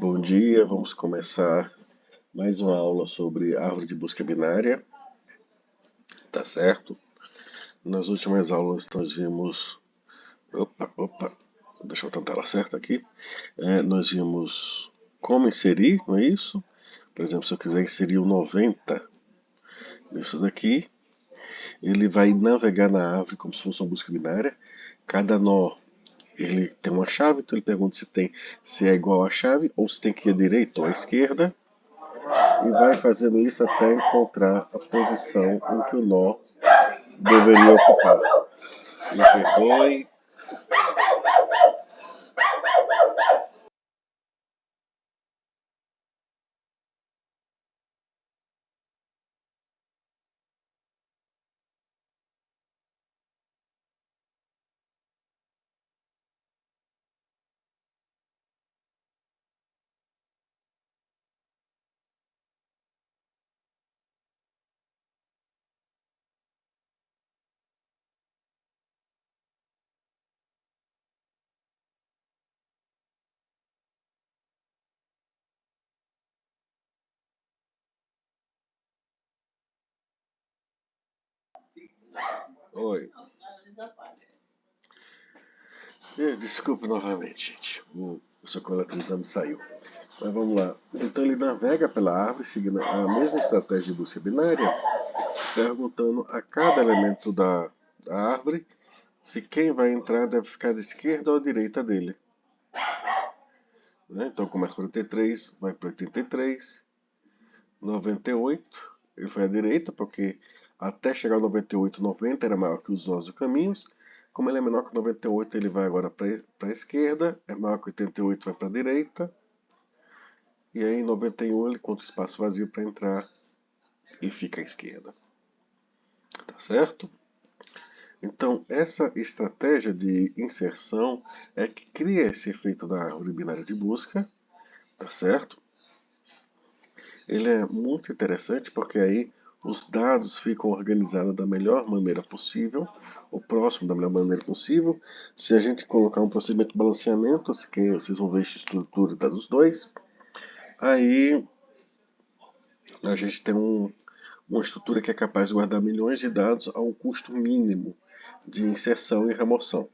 Bom dia, vamos começar mais uma aula sobre árvore de busca binária, tá certo? Nas últimas aulas nós vimos. Opa, deixa eu tentar ela certa aqui. Nós vimos como inserir, não é isso? Por exemplo, se eu quiser inserir o 90 nisso daqui, ele vai navegar na árvore como se fosse uma busca binária. Cada nó ele tem uma chave, então ele pergunta se é igual à chave ou se tem que ir à direita ou à esquerda. E vai fazendo isso até encontrar a posição em que o nó deveria ocupar. Me perdoe. Oi. Desculpe novamente, gente. O socorro eletrizante saiu. Mas vamos lá. Então ele navega pela árvore, seguindo a mesma estratégia de busca binária, perguntando a cada elemento da árvore se quem vai entrar deve ficar da esquerda ou à direita dele. Né? Então começa com 43, vai para 83, 98, ele foi à direita, porque até chegar ao 98, 90 era maior que os nós do caminho. Como ele é menor que 98, ele vai agora para a esquerda, é maior que 88, vai para a direita. E aí em 91 ele conta o espaço vazio para entrar e fica à esquerda. Tá certo? Então, essa estratégia de inserção é que cria esse efeito da árvore binária de busca, tá certo? Ele é muito interessante porque aí os dados ficam organizados da melhor maneira possível, o próximo da melhor maneira possível. Se a gente colocar um procedimento de balanceamento, que vocês vão ver a estrutura dos dois, aí a gente tem uma estrutura que é capaz de guardar milhões de dados a um custo mínimo de inserção e remoção.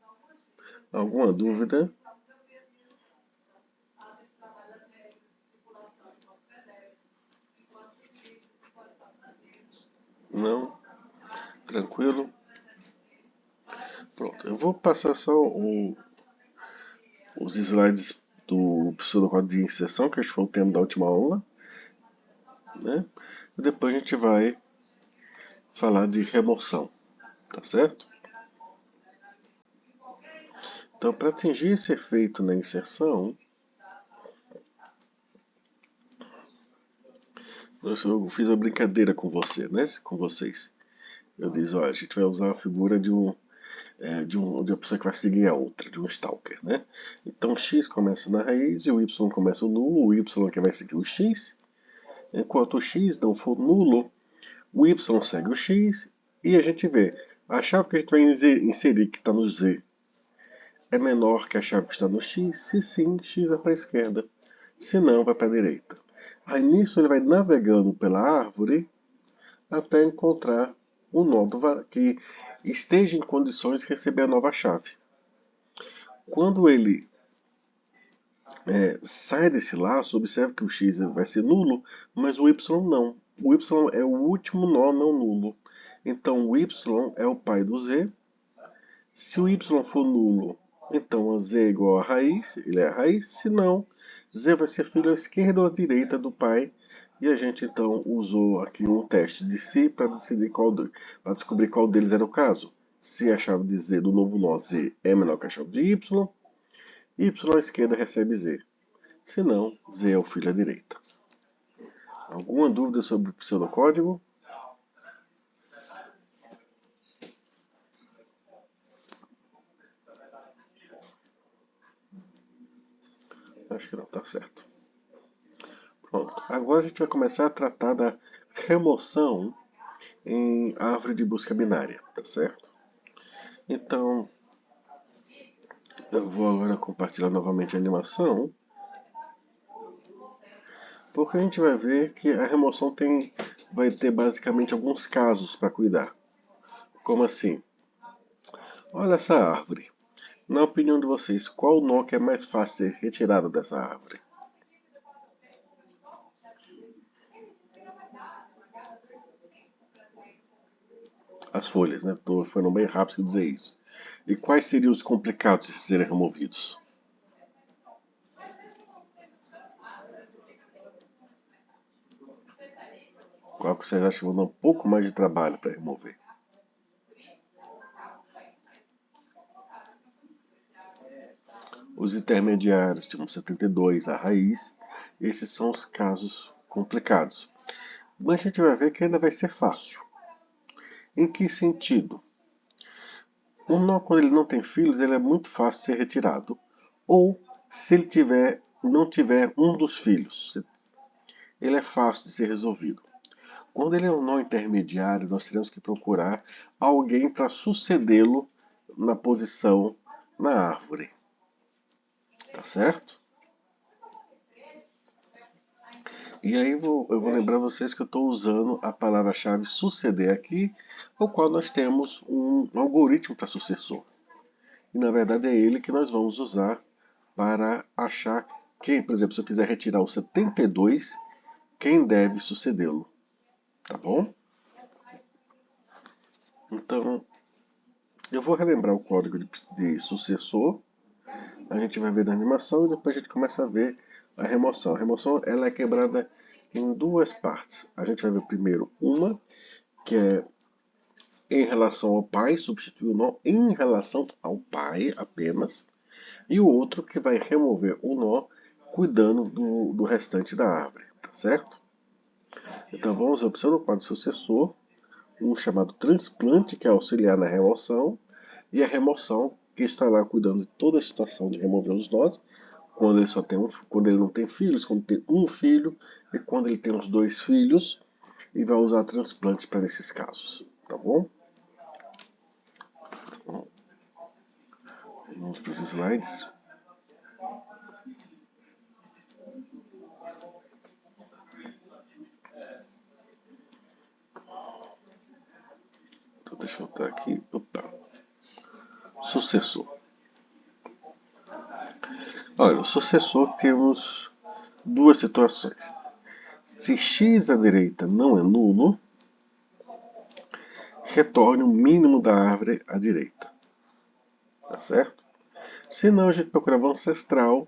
Alguma dúvida? Não? Tranquilo? Pronto, eu vou passar só os slides do pseudocódigo de inserção, que acho que foi o tema da última aula, né? E depois a gente vai falar de remoção, tá certo? Então, para atingir esse efeito na inserção, eu fiz uma brincadeira com você, né? Com vocês. Eu disse, olha, a gente vai usar a figura de uma pessoa que vai seguir a outra, de um stalker, né? Então x começa na raiz e o y começa no nulo, o y que vai seguir o x. Enquanto o x não for nulo, o y segue o x e a gente vê a chave que a gente vai inserir, que está no z, é menor que a chave que está no x. Se sim, x é para a esquerda. Se não, vai para a direita. Aí nisso ele vai navegando pela árvore até encontrar um nó que esteja em condições de receber a nova chave. Quando ele sai desse laço, observe que o x vai ser nulo, mas o y não. O y é o último nó não nulo. Então o y é o pai do z. Se o y for nulo, então a z é igual a raiz, ele é a raiz. Se não, z vai ser filho à esquerda ou à direita do pai. E a gente então usou aqui um teste de si para para descobrir qual deles era o caso. Se a chave de z do novo nó z é menor que a chave de y, y à esquerda recebe z. Se não, z é o filho à direita. Alguma dúvida sobre o pseudocódigo? Acho que não, tá certo. Pronto. Agora a gente vai começar a tratar da remoção em árvore de busca binária, tá certo? Então, eu vou agora compartilhar novamente a animação. Porque a gente vai ver que a remoção vai ter basicamente alguns casos para cuidar. Como assim? Olha essa árvore. Na opinião de vocês, qual nó que é mais fácil ser retirado dessa árvore? As folhas, né? Foram bem rápido dizer isso. E quais seriam os complicados de serem removidos? Qual que vocês acham que vão dar um pouco mais de trabalho para remover? Os intermediários, tipo 72, a raiz, esses são os casos complicados. Mas a gente vai ver que ainda vai ser fácil. Em que sentido? Um nó, quando ele não tem filhos, ele é muito fácil de ser retirado. Ou, se ele não tiver um dos filhos, ele é fácil de ser resolvido. Quando ele é um nó intermediário, nós teremos que procurar alguém para sucedê-lo na posição na árvore. Tá certo? E aí eu vou lembrar vocês que eu estou usando a palavra-chave suceder aqui, o qual nós temos um algoritmo para sucessor. E na verdade é ele que nós vamos usar para achar quem, por exemplo, se eu quiser retirar o 72, quem deve sucedê-lo. Tá bom? Então, eu vou relembrar o código de sucessor. A gente vai ver na animação e depois a gente começa a ver a remoção. A remoção ela é quebrada em duas partes. A gente vai ver primeiro uma, que é em relação ao pai, substitui o nó em relação ao pai apenas. E o outro que vai remover o nó cuidando do restante da árvore, tá certo? Então vamos observar o quadro sucessor, um chamado transplante, que é auxiliar na remoção, e a remoção, que está lá cuidando de toda a situação de remover os nós, quando ele não tem filhos, quando tem um filho e quando ele tem os dois filhos, e vai usar transplante para esses casos, tá bom? Vamos para os slides. Então deixa eu botar aqui. Opa. Sucessor. Olha, o sucessor temos duas situações. Se x à direita não é nulo, retorne o mínimo da árvore à direita. Tá certo? Se não, a gente procurava um ancestral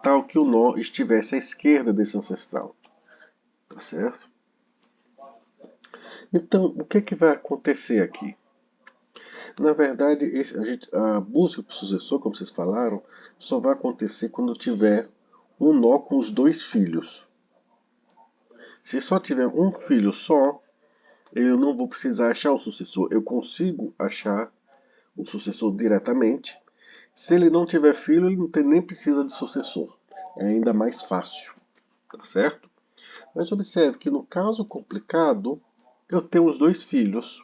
tal que o nó estivesse à esquerda desse ancestral. Tá certo? Então, o que vai acontecer aqui? Na verdade, a busca por sucessor, como vocês falaram, só vai acontecer quando tiver um nó com os dois filhos. Se só tiver um filho só, eu não vou precisar achar o sucessor. Eu consigo achar o sucessor diretamente. Se ele não tiver filho, ele nem precisa de sucessor. É ainda mais fácil, tá certo? Mas observe que no caso complicado, eu tenho os dois filhos.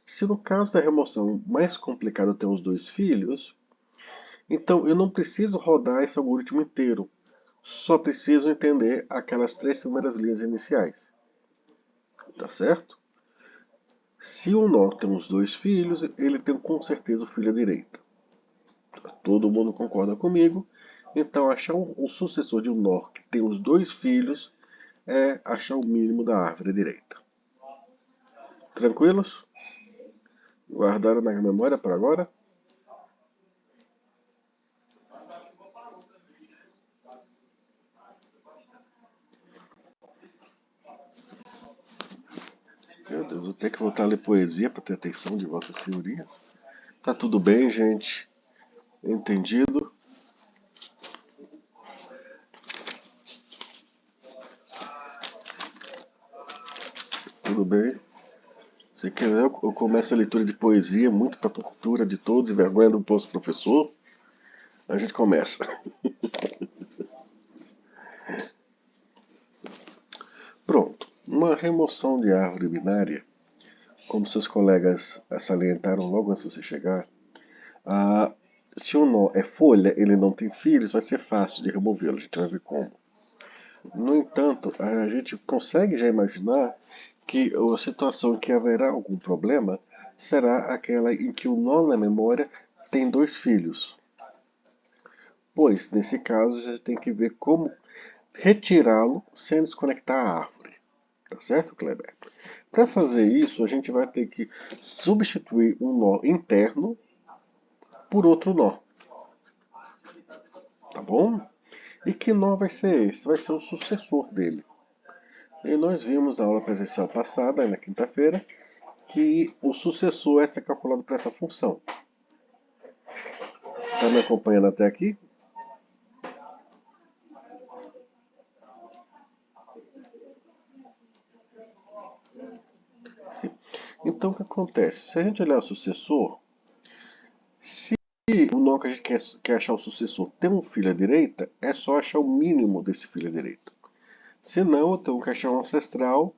Se no caso da remoção mais complicado eu tenho os dois filhos, então eu não preciso rodar esse algoritmo inteiro. Só preciso entender aquelas três primeiras linhas iniciais. Tá certo? Se o nó tem os dois filhos, ele tem com certeza o filho à direita. Todo mundo concorda comigo. Então, achar o sucessor de um nó que tem os dois filhos é achar o mínimo da árvore direita. Tranquilos? Guardaram na memória para agora? Meu Deus, vou ter que voltar a ler poesia para ter atenção de vossas senhorias. Tá tudo bem, gente? Entendido? Tudo bem? Você quer eu começo a leitura de poesia muito para tortura de todos e vergonha do posto professor? A gente começa. Pronto. Uma remoção de árvore binária, como seus colegas salientaram logo antes de você chegar, se o nó é folha, ele não tem filhos, vai ser fácil de removê-lo. A gente vai ver como. No entanto, a gente consegue já imaginar que a situação em que haverá algum problema será aquela em que o nó na memória tem dois filhos. Pois, nesse caso, a gente tem que ver como retirá-lo sem desconectar a árvore. Tá certo, Kleber? Para fazer isso, a gente vai ter que substituir um nó interno por outro nó. Tá bom? E que nó vai ser esse? Vai ser o sucessor dele. E nós vimos na aula presencial passada, na quinta-feira, que o sucessor é ser calculado por essa função. Está me acompanhando até aqui? Sim. Então, o que acontece? Se a gente olhar o sucessor, se o nó que a gente quer achar o sucessor tem um filho à direita, é só achar o mínimo desse filho à direita. Se não, eu tenho que achar um ancestral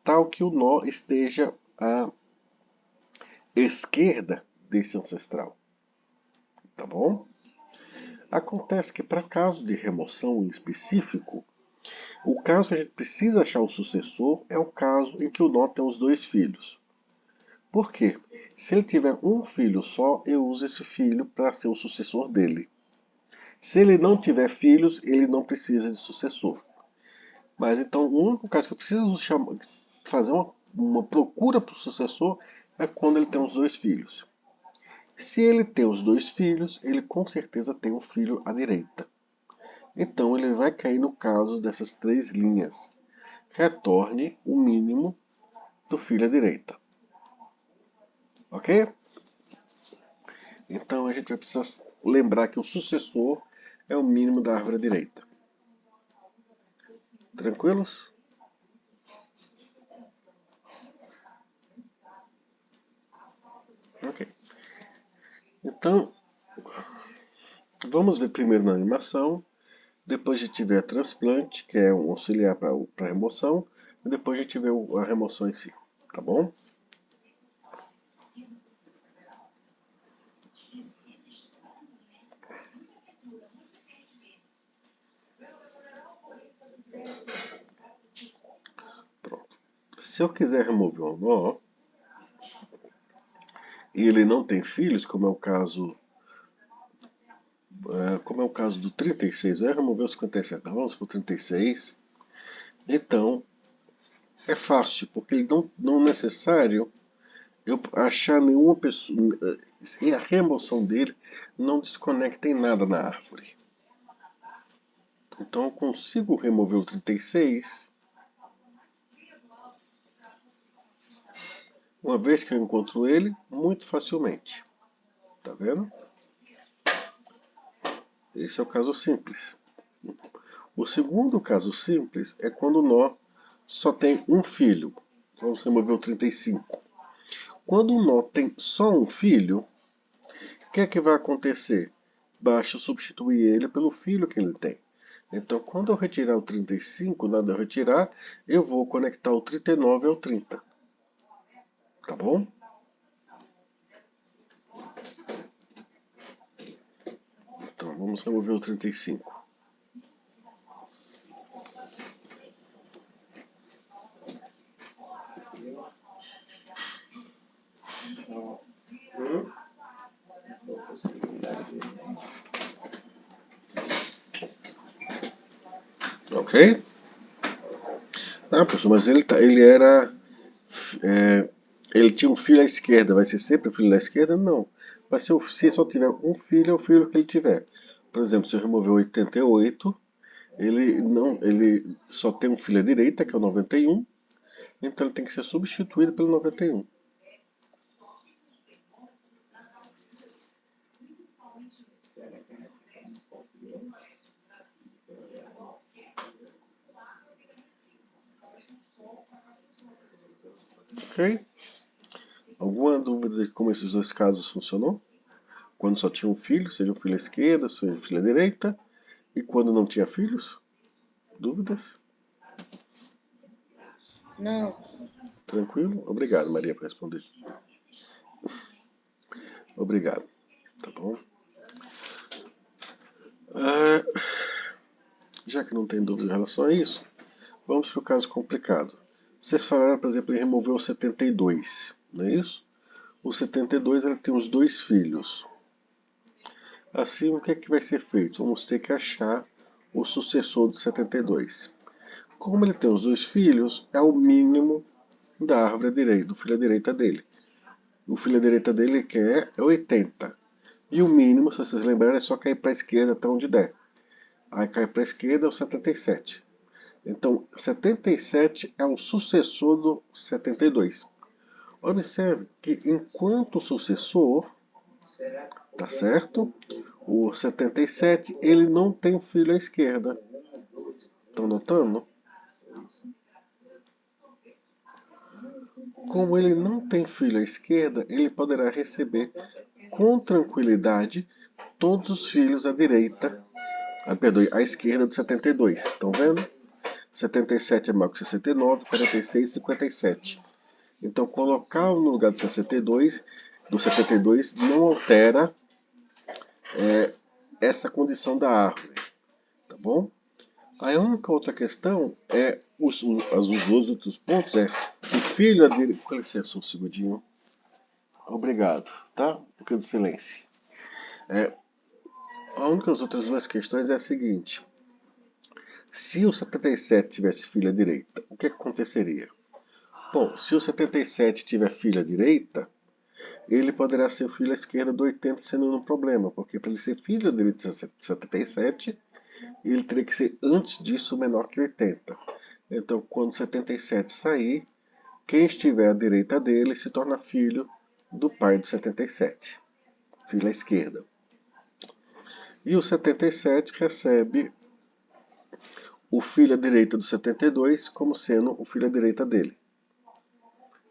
tal que o nó esteja à esquerda desse ancestral. Tá bom? Acontece que para caso de remoção em específico, o caso que a gente precisa achar o sucessor é o caso em que o nó tem os dois filhos. Por quê? Se ele tiver um filho só, eu uso esse filho para ser o sucessor dele. Se ele não tiver filhos, ele não precisa de sucessor. Mas então, o único caso que eu preciso fazer uma procura para o sucessor é quando ele tem os dois filhos. Se ele tem os dois filhos, ele com certeza tem um filho à direita. Então ele vai cair no caso dessas três linhas. Retorne o mínimo do filho à direita. Ok? Então a gente vai precisar lembrar que o sucessor é o mínimo da árvore à direita. Tranquilos? Ok. Então, vamos ver primeiro na animação. Depois a gente vê a transplante, que é um auxiliar para a remoção. E depois a gente vê a remoção em si. Tá bom? Pronto. Se eu quiser remover um nó, e ele não tem filhos, como é o caso do 36, eu ia remover o 57, vamos para o 36. Então, é fácil, porque não é necessário eu achar nenhuma pessoa, e a remoção dele não desconecta em nada na árvore. Então eu consigo remover o 36, uma vez que eu encontro ele, muito facilmente. Tá vendo? Esse é o caso simples. O segundo caso simples é quando o nó só tem um filho. Vamos remover o 35. Quando o nó tem só um filho, o que é que vai acontecer? Basta substituir ele pelo filho que ele tem. Então, quando eu retirar o 35, nada eu retirar, eu vou conectar o 39 ao 30. Tá bom? Então, vamos remover o 35. Ok? Ah, professor, mas ele era. é, ele tinha um filho à esquerda, vai ser sempre o filho da esquerda? Não. Vai ser, se só tiver um filho, é o filho que ele tiver. Por exemplo, se eu remover o 88, ele só tem um filho à direita, que é o 91, então ele tem que ser substituído pelo 91. Ok? Alguma dúvida de como esses dois casos funcionou? Quando só tinha um filho, seja o filho à esquerda, seja o filho à direita, e quando não tinha filhos? Dúvidas? Não. Tranquilo? Obrigado, Maria, por responder. Obrigado. Tá bom? Ah, Já que não tem dúvida em relação a isso, vamos para o caso complicado. Vocês falaram, por exemplo, em remover o 72, não é isso? O 72 ele tem os dois filhos. Assim, o que é que vai ser feito? Vamos ter que achar o sucessor do 72. Como ele tem os dois filhos, é o mínimo da árvore direita, do filho à direita dele. O filho à direita dele que é 80. E o mínimo, se vocês lembrarem, é só cair para a esquerda até onde der. Aí cai para a esquerda é o 77. Então, 77 é o sucessor do 72. Observe que enquanto sucessor, tá certo? O 77 ele não tem filho à esquerda. Estão notando? Como ele não tem filho à esquerda, ele poderá receber com tranquilidade todos os filhos à direita, à esquerda do 72. Estão vendo? 77 é maior que 69, 46 e 57. Então, colocar no lugar do 62, não altera essa condição da árvore, tá bom? A única outra questão é os outros pontos é o filho dele. Com licença um segundinho. Obrigado, tá? Um pouquinho de silêncio. A única das outras duas questões é a seguinte: se o 77 tivesse filho à direita, o que aconteceria? Bom, se o 77 tiver filho à direita, ele poderá ser o filho à esquerda do 80 sem nenhum problema, porque para ele ser filho à direita do 77, ele teria que ser antes disso menor que 80. Então, quando 77 sair, quem estiver à direita dele se torna filho do pai do 77, filho à esquerda. E o 77 recebe o filho à direita do 72 como sendo o filho à direita dele.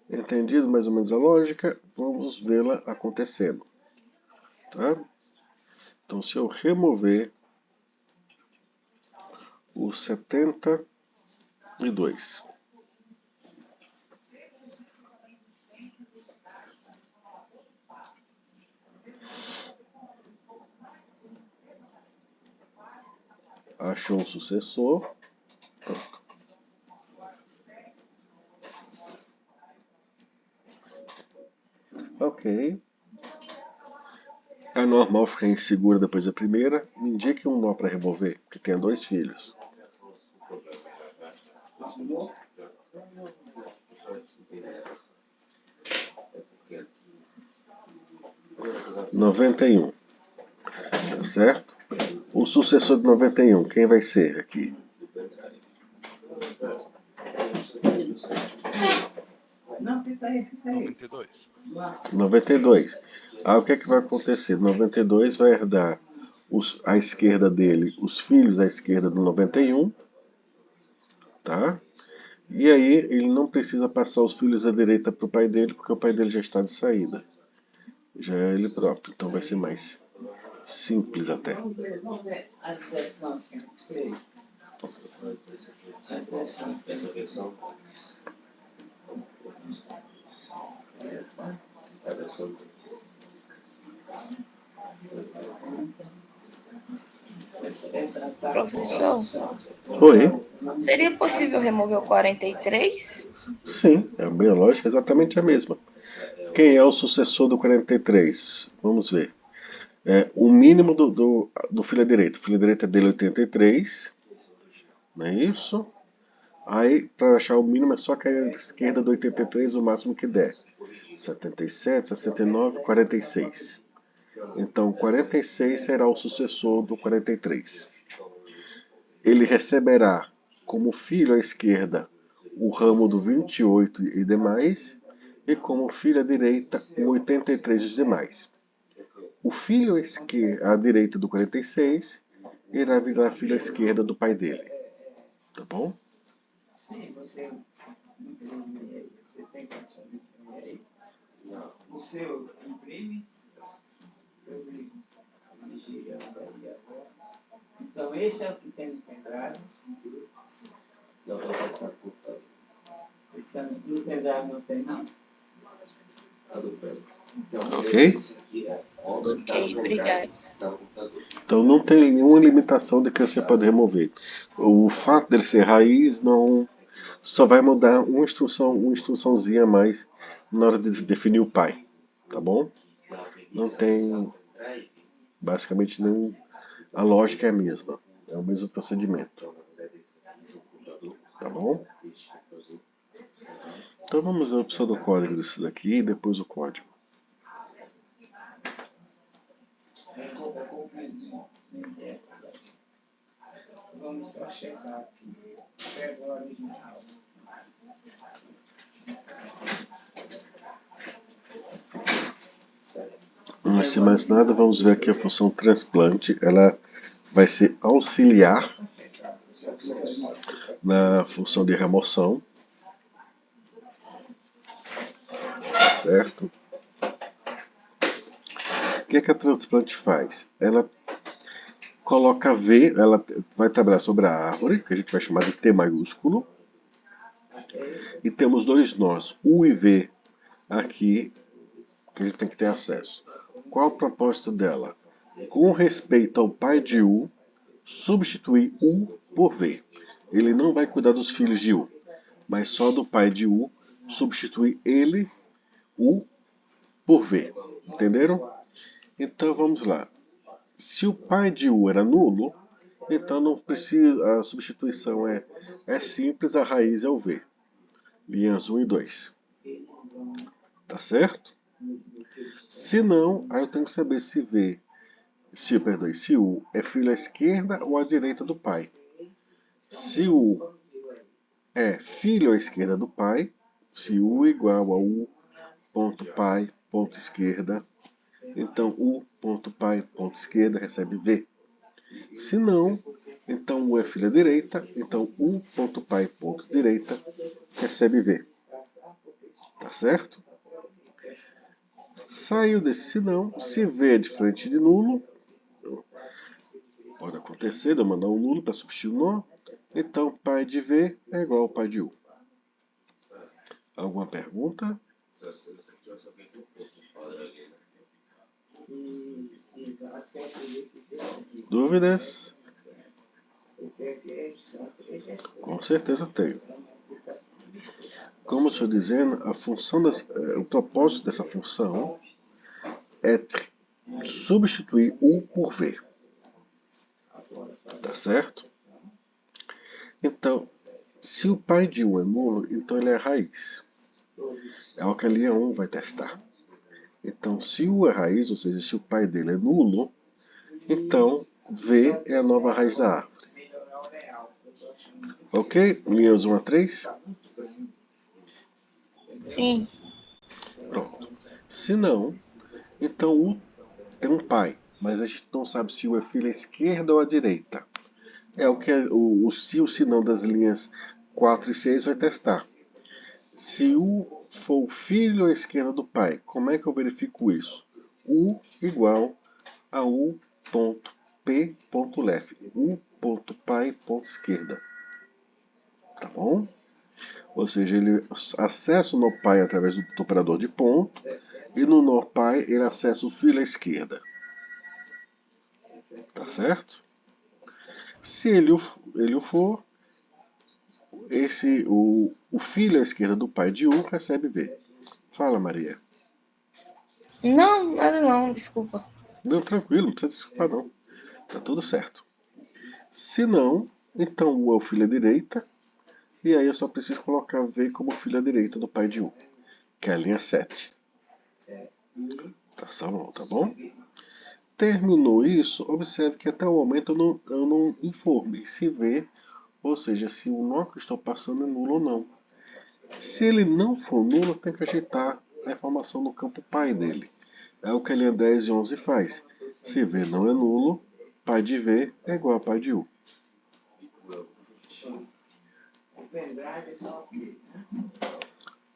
Entendido mais ou menos a lógica? Vamos vê-la acontecendo. Tá? Então, se eu remover o 72, achou um sucessor. Pronto. Ok. É normal ficar insegura depois da primeira. Me indique um nó para remover, que tenha dois filhos. 91. Tá certo? O sucessor de 91, quem vai ser aqui? Não, fica aí. 92. 92. O que é que vai acontecer? 92 vai herdar à esquerda dele, os filhos à esquerda do 91, tá? E aí ele não precisa passar os filhos à direita para o pai dele, porque o pai dele já está de saída. Já é ele próprio, então vai ser mais simples até. Vamos ver as versões que a gente fez. As versões. Essa versão É é a versão Professor, Oi? seria possível remover o 43? Sim, é bem lógico, exatamente a mesma. Quem é o sucessor do 43? Vamos ver. O mínimo do filho à direita. O filho à direita dele é 83, não é isso? Aí, para achar o mínimo, é só cair à esquerda do 83 o máximo que der. 77, 69, 46. Então, 46 será o sucessor do 43. Ele receberá como filho à esquerda o ramo do 28 e demais, e como filho à direita o 83 e os demais. O filho à direita do 46 irá virar filho à esquerda do pai dele. Tá bom? Sim, você imprime aí. Você tem condição de imprimir aí? Não. O seu imprime? Eu dirigir aí agora. Então, esse é o que tem no pendrive. não você está por No pendrive não tem, não? tá do pé. Ok? Ok, obrigado. Então não tem nenhuma limitação de que você pode remover. O fato dele ser raiz não só vai mudar uma instruçãozinha a mais na hora de definir o pai, tá bom? Não tem basicamente nenhum. A lógica é a mesma, é o mesmo procedimento, tá bom? Então vamos ver a opção do código disso daqui e depois o código. Vamos só checar aqui. Pega o original. Antes de mais nada, vamos ver aqui a função transplante. Ela vai ser auxiliar na função de remoção, certo? O que a transplante faz? Ela coloca V, ela vai trabalhar sobre a árvore, que a gente vai chamar de T maiúsculo, e temos dois nós, U e V, aqui, que a gente tem que ter acesso. Qual o propósito dela? Com respeito ao pai de U, substituir U por V. Ele não vai cuidar dos filhos de U, mas só do pai de U, substituir ele, U, por V. Entenderam? Então vamos lá. Se o pai de U era nulo, então não precisa, a substituição é simples, a raiz é o V. Linhas 1 e 2. Tá certo? Se não, aí eu tenho que saber se V, se U é filho à esquerda ou à direita do pai. Se U é filho à esquerda do pai, se U igual a U ponto pai ponto esquerda, então U ponto pai ponto esquerda recebe V. Se não, então U é filho à direita, então U ponto pai ponto direita recebe V. Tá certo? Saiu desse senão, se V é diferente de nulo, pode acontecer de eu mandar um nulo para substituir o nó, então pai de V é igual ao pai de U. Alguma pergunta? Dúvidas? Com certeza tenho. Como eu estou dizendo, o propósito dessa função é substituir U por V. Tá certo? Então, se o pai de U é nulo, então ele é raiz. É o que a linha 1 vai testar. Então, se U é raiz, ou seja, se o pai dele é nulo, então V é a nova raiz da árvore. Ok? Linhas 1 a 3? Sim. Pronto. Se não, então U tem um pai, mas a gente não sabe se U é filho à esquerda ou à direita. É o que o se não das linhas 4 e 6 vai testar. Se U for o filho à esquerda do pai, como é que eu verifico isso? U igual a U ponto P ponto left. U ponto pai ponto esquerda. Tá bom? Ou seja, ele acessa o nó pai através do operador de ponto e no nó pai ele acessa o filho à esquerda. Tá certo? Se ele o for, o filho à esquerda do pai de U recebe V. Fala, Maria. Não, nada não, desculpa. Não, tranquilo, não precisa desculpar não. Tá tudo certo. Se não, então U é o filho à direita. E aí eu só preciso colocar V como filho à direita do pai de U, que é a linha 7. Tá bom? Terminou isso, observe que até o momento eu não informei se V, ou seja, se o nó que eu estou passando é nulo ou não. Se ele não for nulo, eu tenho que ajeitar a informação no campo pai dele. É o que a linha 10 e 11 faz. Se V não é nulo, pai de V é igual a pai de U.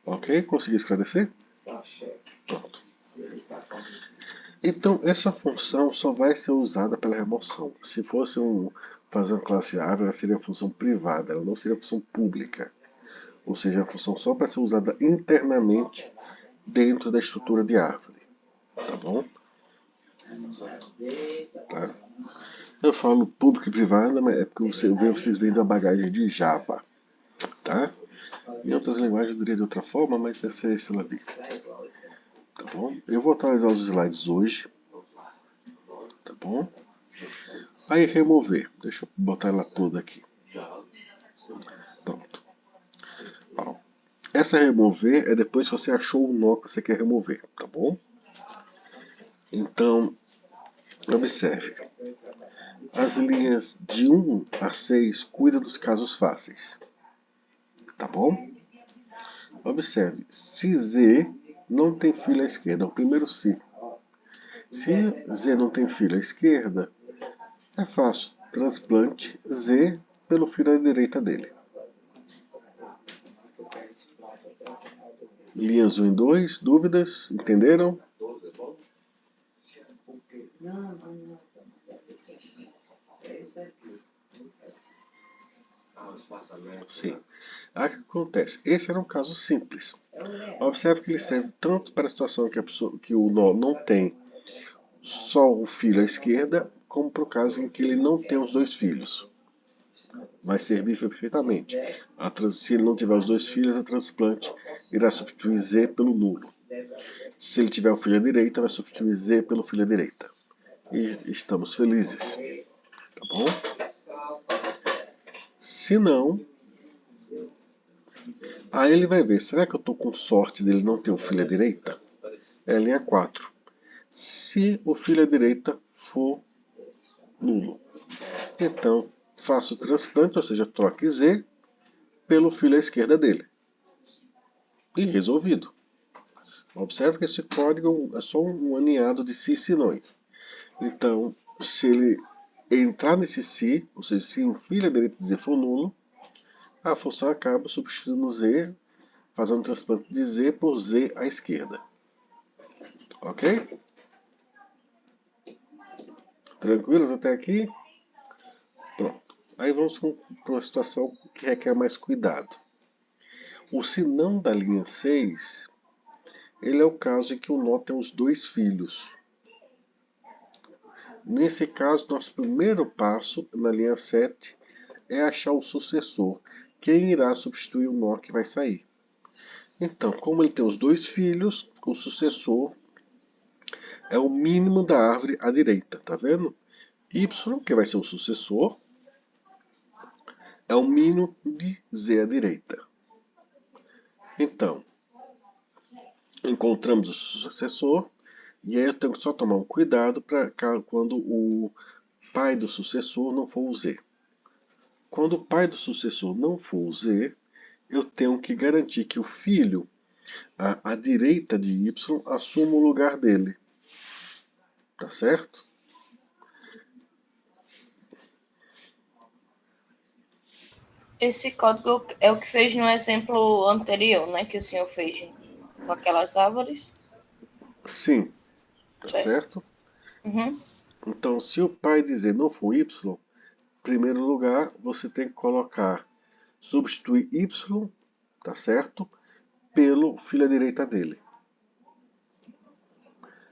Ok? Consegui esclarecer? Pronto. Então, essa função só vai ser usada pela remoção. Se fosse fazer uma classe árvore, ela seria uma função privada, ela não seria uma função pública. Ou seja, a função só para ser usada internamente dentro da estrutura de árvore. tá bom? Tá? Eu falo público e privado, mas é porque vocês vêm da bagagem de Java, tá? Em outras linguagens eu diria de outra forma, mas essa é ela ali, tá bom? Eu vou atualizar os slides hoje, tá bom? Aí remover, deixa eu botar ela toda aqui. Pronto. Ó, essa remover é depois que você achou o nó que você quer remover, tá bom? Então, observe. As linhas de 1 a 6 cuida dos casos fáceis, tá bom? Observe, se Z não tem fila à esquerda, é o primeiro se. Se Z não tem fila à esquerda, é fácil. Transplante Z pelo fio à direita dele. Linhas 1 e 2, dúvidas? Entenderam? Sim. Aí o que acontece? Esse era um caso simples. Observe que ele serve tanto para a situação que o nó não tem só o filho à esquerda, como para o caso em que ele não tem os dois filhos. Vai servir perfeitamente. Se ele não tiver os dois filhos, a transplante irá substituir Z pelo nulo. Se ele tiver o filho à direita, vai substituir Z pelo filho à direita. E estamos felizes. Tá bom? Se não, aí ele vai ver, será que eu estou com sorte dele não ter o filho à direita? É a linha 4. Se o filho à direita for nulo. Então, faço o transplante, ou seja, troque Z pelo filho à esquerda dele. E resolvido. Observe que esse código é só um aninhado de se e senões. Então, se ele entrar nesse se, ou seja, se o filho à direita de Z for nulo, a função acaba substituindo Z, fazendo o transplante de Z por Z à esquerda. Ok? Tranquilos até aqui? Pronto. Aí vamos para uma situação que requer mais cuidado. O senão da linha 6, ele é o caso em que o nó tem os dois filhos. Nesse caso, nosso primeiro passo na linha 7 é achar o sucessor. Quem irá substituir o nó que vai sair? Então, como ele tem os dois filhos, o sucessor é o mínimo da árvore à direita, tá vendo? Y, que vai ser o sucessor, é o mínimo de Z à direita. Então, encontramos o sucessor, e aí eu tenho que só tomar um cuidado para quando o pai do sucessor não for o Z. Quando o pai do sucessor não for o Z, eu tenho que garantir que o filho à direita de Y assuma o lugar dele. Tá certo? Esse código é o que fez no exemplo anterior, né? Que o senhor fez com aquelas árvores. Sim, tá Certo? certo? Uhum. Então, se o pai dizer não for Y, em primeiro lugar, você tem que substituir Y, tá certo? Pelo filho à direita dele.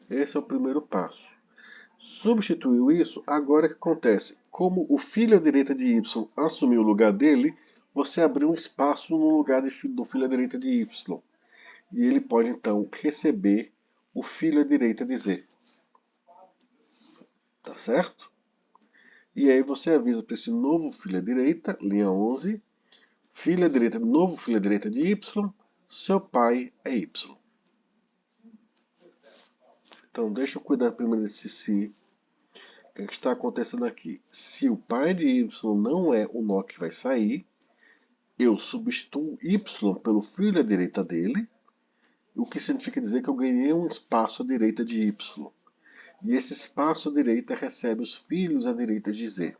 Esse é o primeiro passo. Substituiu isso, agora o que acontece? Como o filho à direita de Y assumiu o lugar dele, você abriu um espaço no lugar do filho à direita de Y. E ele pode então receber o filho à direita de Z. Tá certo? E aí você avisa para esse novo filho à direita, linha 11, filho à direita, novo filho à direita de Y, seu pai é Y. Então deixa eu cuidar primeiro desse se. O que está acontecendo aqui? Se o pai de Y não é o nó que vai sair, eu substituo Y pelo filho à direita dele, o que significa dizer que eu ganhei um espaço à direita de Y. E esse espaço à direita recebe os filhos à direita de Z.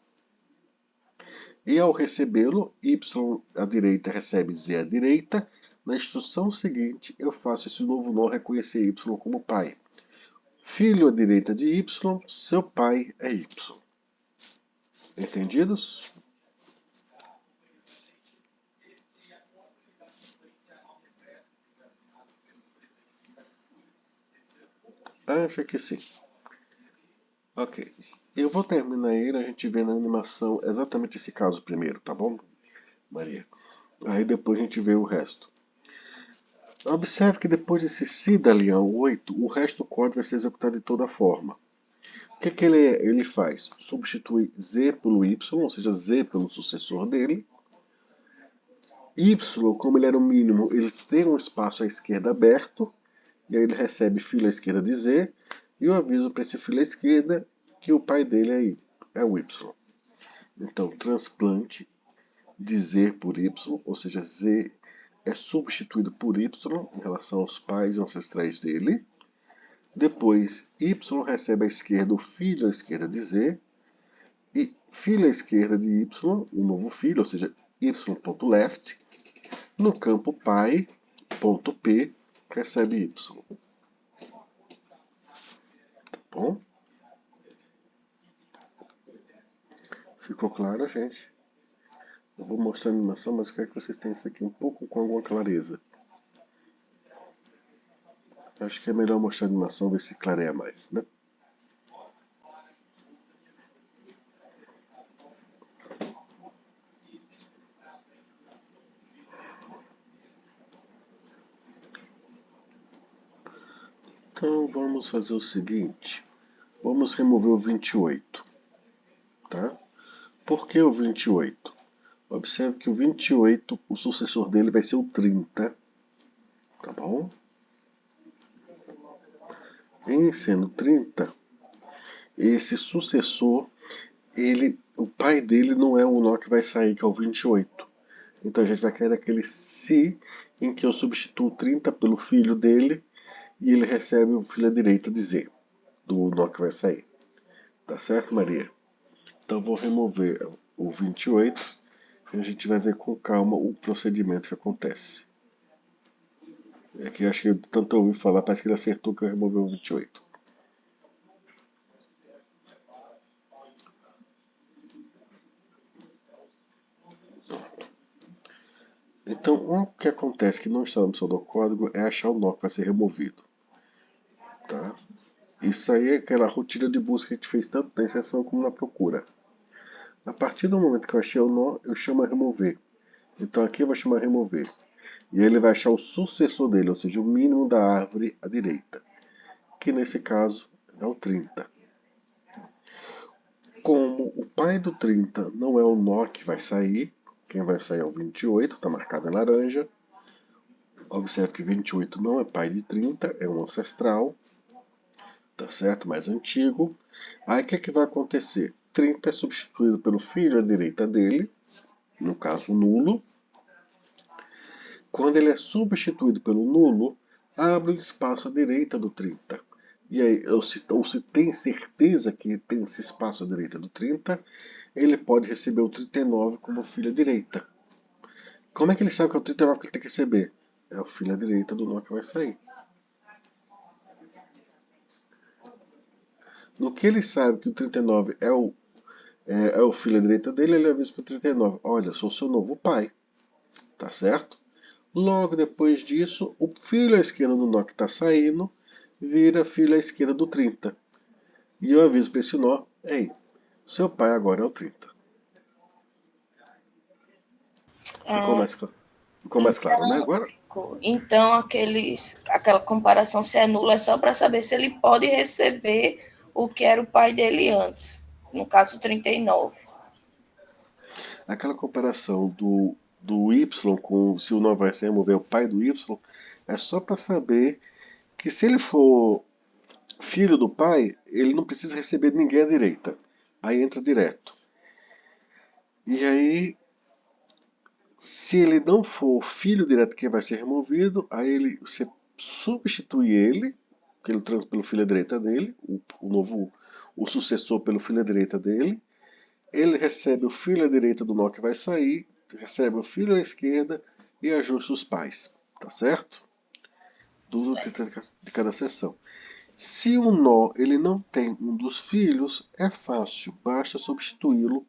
E ao recebê-lo, Y à direita recebe Z à direita. Na instrução seguinte, eu faço esse novo nó reconhecer Y como pai. Filho à direita de Y, seu pai é Y. Entendidos? Acha que sim. Ok. Eu vou terminar ele, a gente vê na animação exatamente esse caso primeiro, tá bom, Maria? Aí depois a gente vê o resto. Observe que depois desse si da linha 8, o resto do código vai ser executado de toda forma. O que ele faz? Substitui z pelo y, ou seja, z pelo sucessor dele. Y, como ele era o mínimo, ele tem um espaço à esquerda aberto, e aí ele recebe fila à esquerda de z, e eu aviso para esse fila à esquerda que o pai dele é o y. Então, transplante de z por y, ou seja, z é substituído por y em relação aos pais ancestrais dele. Depois, y recebe à esquerda o filho à esquerda de z, e filho à esquerda de y, o novo filho, ou seja, y.left, no campo pai.p, recebe y. Tá bom? Ficou claro, gente? Eu vou mostrar a animação, mas eu quero que vocês tenham isso aqui um pouco com alguma clareza. Acho que é melhor mostrar a animação, ver se clareia mais, né? Então vamos fazer o seguinte. Vamos remover o 28. Tá? Por que o 28? Observe que o 28, o sucessor dele vai ser o 30. Tá bom? Em sendo 30, esse sucessor, o pai dele não é o nó que vai sair, que é o 28. Então a gente vai cair naquele se em que eu substituo 30 pelo filho dele e ele recebe o filho à direita de z, do nó que vai sair. Tá certo, Maria? Então vou remover o 28 e a gente vai ver com calma o procedimento que acontece. É que eu acho que tanto eu ouvi falar, parece que ele acertou que eu removi o 28. Então, o que acontece que não está no pseudocódigo é achar o nó que vai ser removido. Tá? Isso aí é aquela rotina de busca que a gente fez tanto na inserção como na procura. A partir do momento que eu achei o nó, eu chamo a remover. Então aqui eu vou chamar remover. E ele vai achar o sucessor dele, ou seja, o mínimo da árvore à direita. Que nesse caso é o 30. Como o pai do 30 não é o nó que vai sair, quem vai sair é o 28, está marcado em laranja. Observe que 28 não é pai de 30, é um ancestral. Tá certo? Mais antigo. Aí o que vai acontecer? 30 é substituído pelo filho à direita dele, no caso nulo. Quando ele é substituído pelo nulo, abre o espaço à direita do 30. E aí, ou se tem certeza que tem esse espaço à direita do 30, ele pode receber o 39 como filho à direita. Como é que ele sabe que é o 39 que ele tem que receber? É o filho à direita do nó que vai sair. No que ele sabe que o 39 é o filho à direita dele, ele avisa para o 39, olha, sou seu novo pai. Tá certo? Logo depois disso, o filho à esquerda do nó que está saindo vira filho à esquerda do 30. E eu aviso para esse nó, ei, seu pai agora é o 30. Ficou mais claro, né? Agora? Então, aquela comparação se anula só para saber se ele pode receber o que era o pai dele antes. No caso, 39. Aquela comparação do Y com se o nó vai se remover o pai do Y é só para saber que se ele for filho do pai, ele não precisa receber ninguém à direita. Aí entra direto. E aí, se ele não for filho direto que vai ser removido, aí você substitui ele, pelo filho à direita dele, o sucessor pelo filho à direita dele. Ele recebe o filho à direita do nó que vai sair, recebe o filho à esquerda e ajusta os pais. Tá certo? Tudo de cada sessão. Se o nó ele não tem um dos filhos, é fácil, basta substituí-lo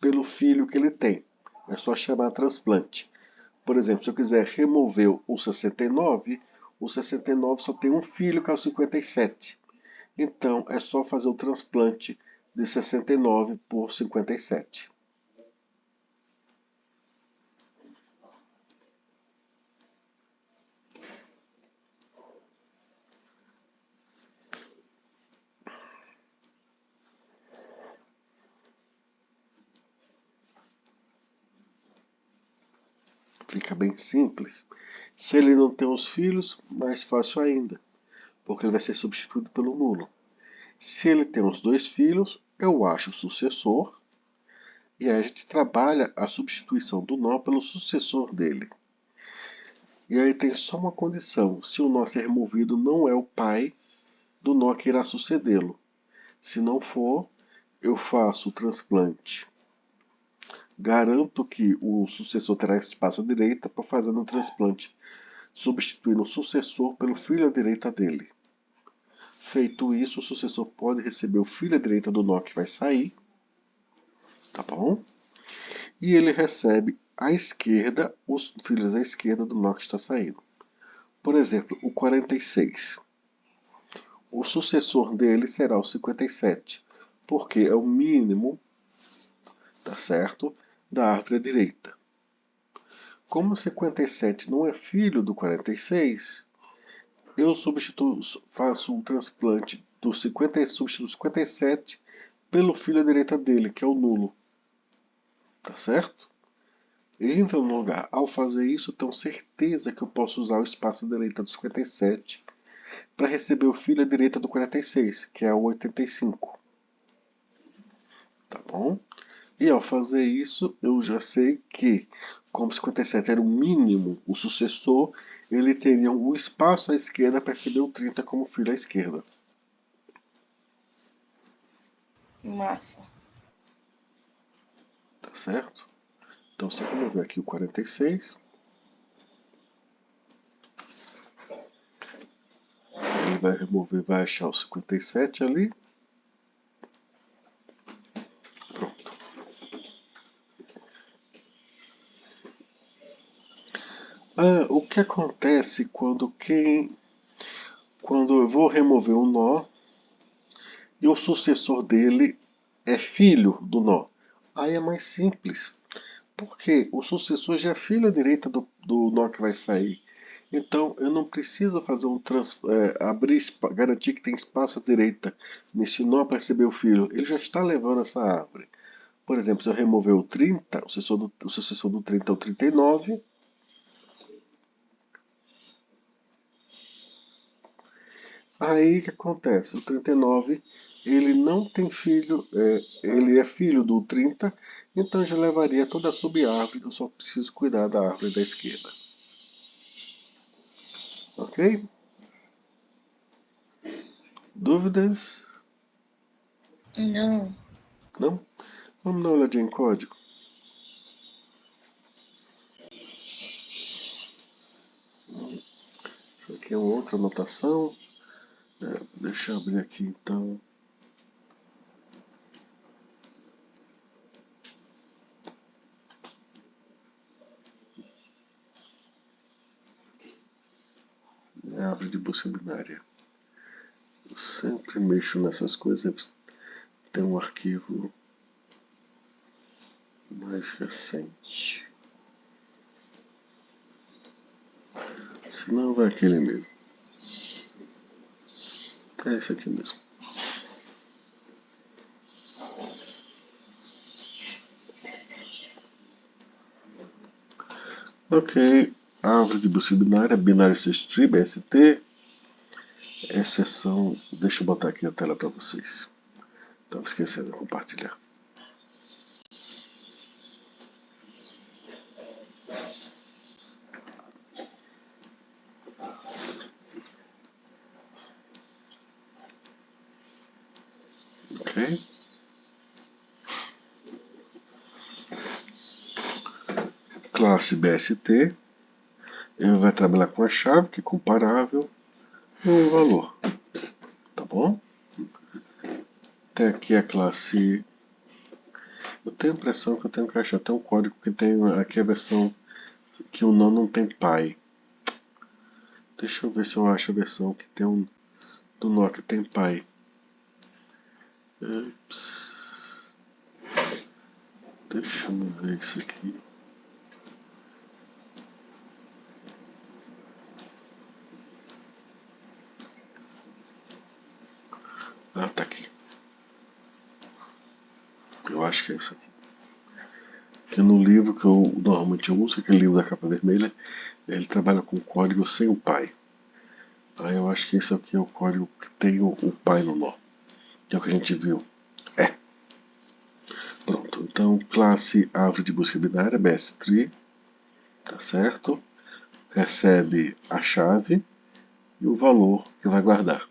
pelo filho que ele tem. É só chamar transplante. Por exemplo, se eu quiser remover o 69, o 69 só tem um filho, que é o 57. Então é só fazer o transplante de 69 por 57. Fica bem simples. Se ele não tem os filhos, mais fácil ainda, porque ele vai ser substituído pelo nulo. Se ele tem os 2 filhos, eu acho o sucessor, e aí a gente trabalha a substituição do nó pelo sucessor dele. E aí tem só uma condição: se o nó ser removido, não é o pai do nó que irá sucedê-lo. Se não for, eu faço o transplante. Garanto que o sucessor terá espaço à direita para fazer o transplante, substituindo o sucessor pelo filho à direita dele. Feito isso, o sucessor pode receber o filho à direita do nó que vai sair, tá bom? E ele recebe à esquerda os filhos à esquerda do nó que está saindo. Por exemplo, o 46. O sucessor dele será o 57, porque é o mínimo, tá certo, da árvore à direita. Como o 57 não é filho do 46, eu faço um transplante do 57 pelo filho à direita dele, que é o nulo. Tá certo? Em primeiro lugar, ao fazer isso, eu tenho certeza que eu posso usar o espaço à direita do 57 para receber o filho à direita do 46, que é o 85. Tá bom? E ao fazer isso, eu já sei que, como 57 era o mínimo, o sucessor, ele teria um espaço à esquerda para receber o 30 como filho à esquerda. Massa. Tá certo? Então, só remover aqui o 46. Ele vai remover, vai achar o 57 ali. Pronto. O que acontece quando eu vou remover um nó e o sucessor dele é filho do nó? Aí é mais simples, porque o sucessor já é filho à direita do nó que vai sair. Então eu não preciso fazer garantir que tem espaço à direita nesse nó para receber o filho. Ele já está levando essa árvore. Por exemplo, se eu remover o 30, o sucessor do 30 é o 39. Aí o que acontece? O 39 ele não tem filho, ele é filho do 30, então já levaria toda a sub-árvore, eu só preciso cuidar da árvore da esquerda. Ok? Dúvidas? Não. Não? Vamos dar uma olhadinha em código. Isso aqui é uma outra anotação. Deixa eu abrir aqui então. É a árvore de busca binária. Eu sempre mexo nessas coisas. Tem um arquivo mais recente. Se não, vai aquele mesmo. É esse aqui mesmo. Ok, árvore de busca binária, Binary Search Tree, BST, exceção, deixa eu botar aqui a tela para vocês. Estava esquecendo de compartilhar. Ok. Classe BST, ele vai trabalhar com a chave que é comparável e um valor. Tá bom? Tem aqui a classe. Eu tenho a impressão que eu tenho que achar até um código que tem aqui a versão que o não tem pai. Deixa eu ver se eu acho a versão que tem do nó que tem pai. Ups. Deixa eu ver isso aqui. Ah, tá aqui. Eu acho que é isso aqui. Porque no livro que eu normalmente uso, aquele livro da capa vermelha, ele trabalha com código sem o pai. Aí eu acho que esse aqui é o código que tem o pai no nó. Que é o que a gente viu. É. Pronto. Então, classe árvore de busca binária, BSTree. Tá certo? Recebe a chave e o valor que vai guardar.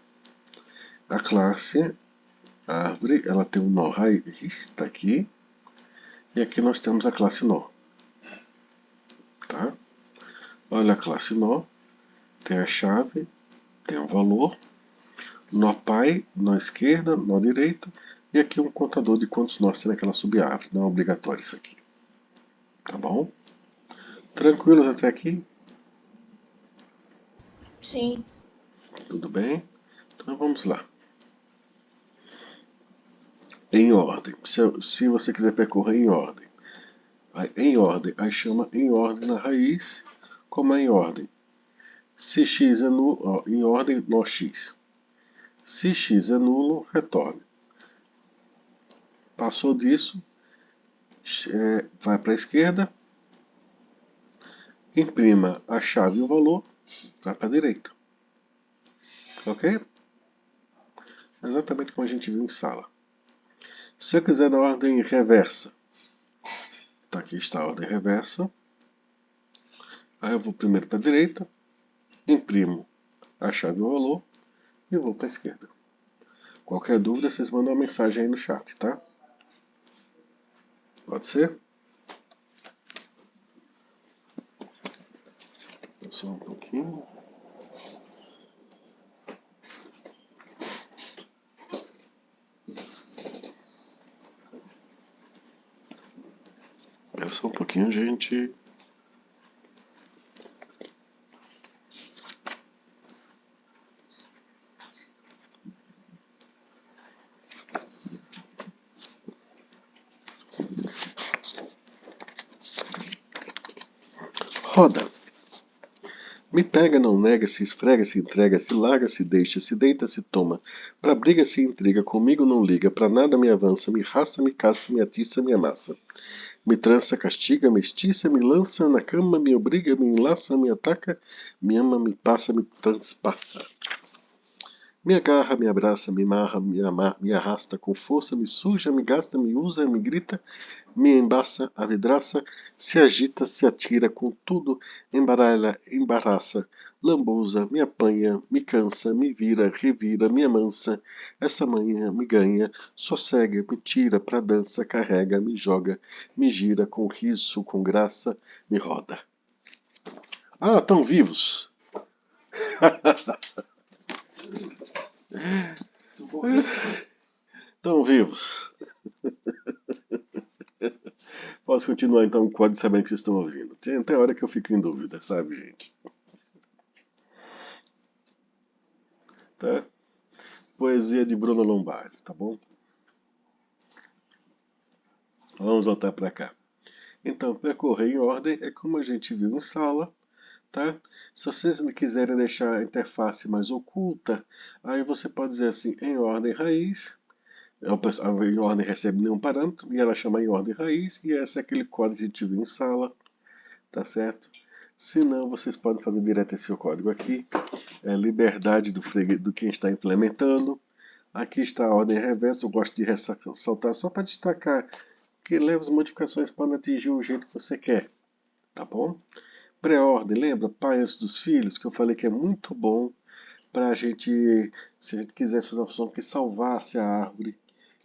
A classe árvore, ela tem um nó raiz, está aqui. E aqui nós temos a classe nó. Tá? Olha a classe nó. Tem a chave, tem o valor. Nó pai, nó esquerda, nó direita. E aqui um contador de quantos nós tem naquela subárvore. Não é obrigatório isso aqui. Tá bom? Tranquilos até aqui? Sim. Tudo bem? Então vamos lá. Em ordem. Se você quiser percorrer em ordem. Aí chama em ordem na raiz, como é em ordem. Se x é nulo, ó, em ordem nó x. Se x é nulo, retorne. Passou disso, vai para a esquerda, imprima a chave e o valor, vai para a direita. Ok? Exatamente como a gente viu em sala. Se eu quiser na ordem reversa, tá, aqui está a ordem reversa. Aí eu vou primeiro para a direita, imprimo a chave e o valor e vou para a esquerda. Qualquer dúvida, vocês mandam uma mensagem aí no chat, tá? Pode ser? Só um pouquinho. É só um pouquinho, gente. Roda. Me pega, não nega, se esfrega, se entrega, se larga, se deixa, se deita, se toma. Pra briga se intriga, comigo não liga, pra nada me avança, me raça, me caça, me atiça, me amassa. Me trança, castiga, me estiça, me lança na cama, me obriga, me enlaça, me ataca, me ama, me passa, me transpassa. Me agarra, me abraça, me amarra, me arrasta com força, me suja, me gasta, me usa, me grita, me embaça, a vidraça, se agita, se atira com tudo, embaralha, embaraça, lambuza, me apanha, me cansa, me vira, revira, me amansa, essa manhã me ganha, sossegue, me tira pra dança, carrega, me joga, me gira com riso, com graça, me roda. Ah, estão vivos! Estão vivos! Posso continuar então com o código sabendo que vocês estão ouvindo. Tem até hora que eu fico em dúvida, sabe, gente? Tá? Poesia de Bruno Lombardi, tá bom? Vamos voltar para cá. Então, percorrer em ordem é como a gente viu em sala, tá? Se vocês quiserem deixar a interface mais oculta, aí você pode dizer assim, em ordem raiz, em ordem recebe nenhum parâmetro, e ela chama em ordem raiz, e esse é aquele código que a gente viu em sala, tá certo? Se não, vocês podem fazer direto esse código aqui, é liberdade do quem está implementando. Aqui está a ordem reversa, eu gosto de ressaltar só para destacar que leves modificações podem atingir o jeito que você quer, tá bom? Pré-ordem, lembra? Pai antes dos filhos, que eu falei que é muito bom para a gente, se a gente quisesse fazer uma função que salvasse a árvore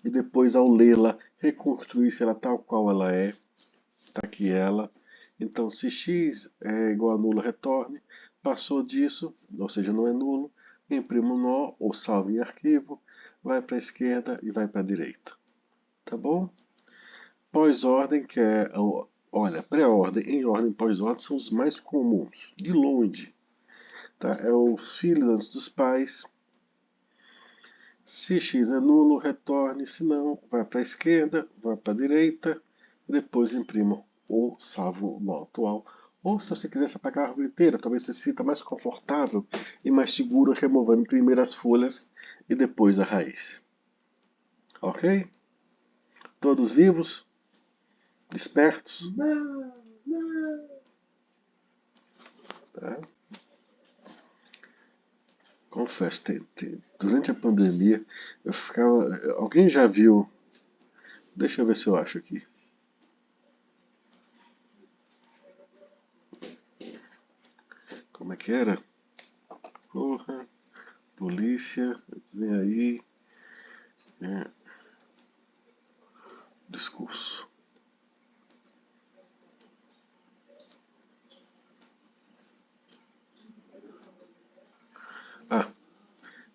e depois ao lê-la, reconstruísse ela tal qual ela é, tá aqui ela. Então, se x é igual a nulo, retorne. Passou disso, ou seja, não é nulo, imprima um nó ou salve em arquivo, vai para a esquerda e vai para a direita. Tá bom? Pós-ordem, que é. Olha, pré-ordem e ordem pós-ordem são os mais comuns, de longe. Tá? É os filhos antes dos pais. Se x é nulo, retorne. Se não, vai para a esquerda, vai para a direita. Depois imprima ou salva o nó atual. Ou se você quiser apagar a árvore inteira, talvez você se sinta mais confortável e mais seguro removendo primeiro as folhas e depois a raiz. Ok? Todos vivos? Despertos? Não, não. Tá? Confesso, durante a pandemia, eu ficava. Alguém já viu? Deixa eu ver se eu acho aqui. Como é que era? Porra, polícia, vem aí. Discurso. Ah,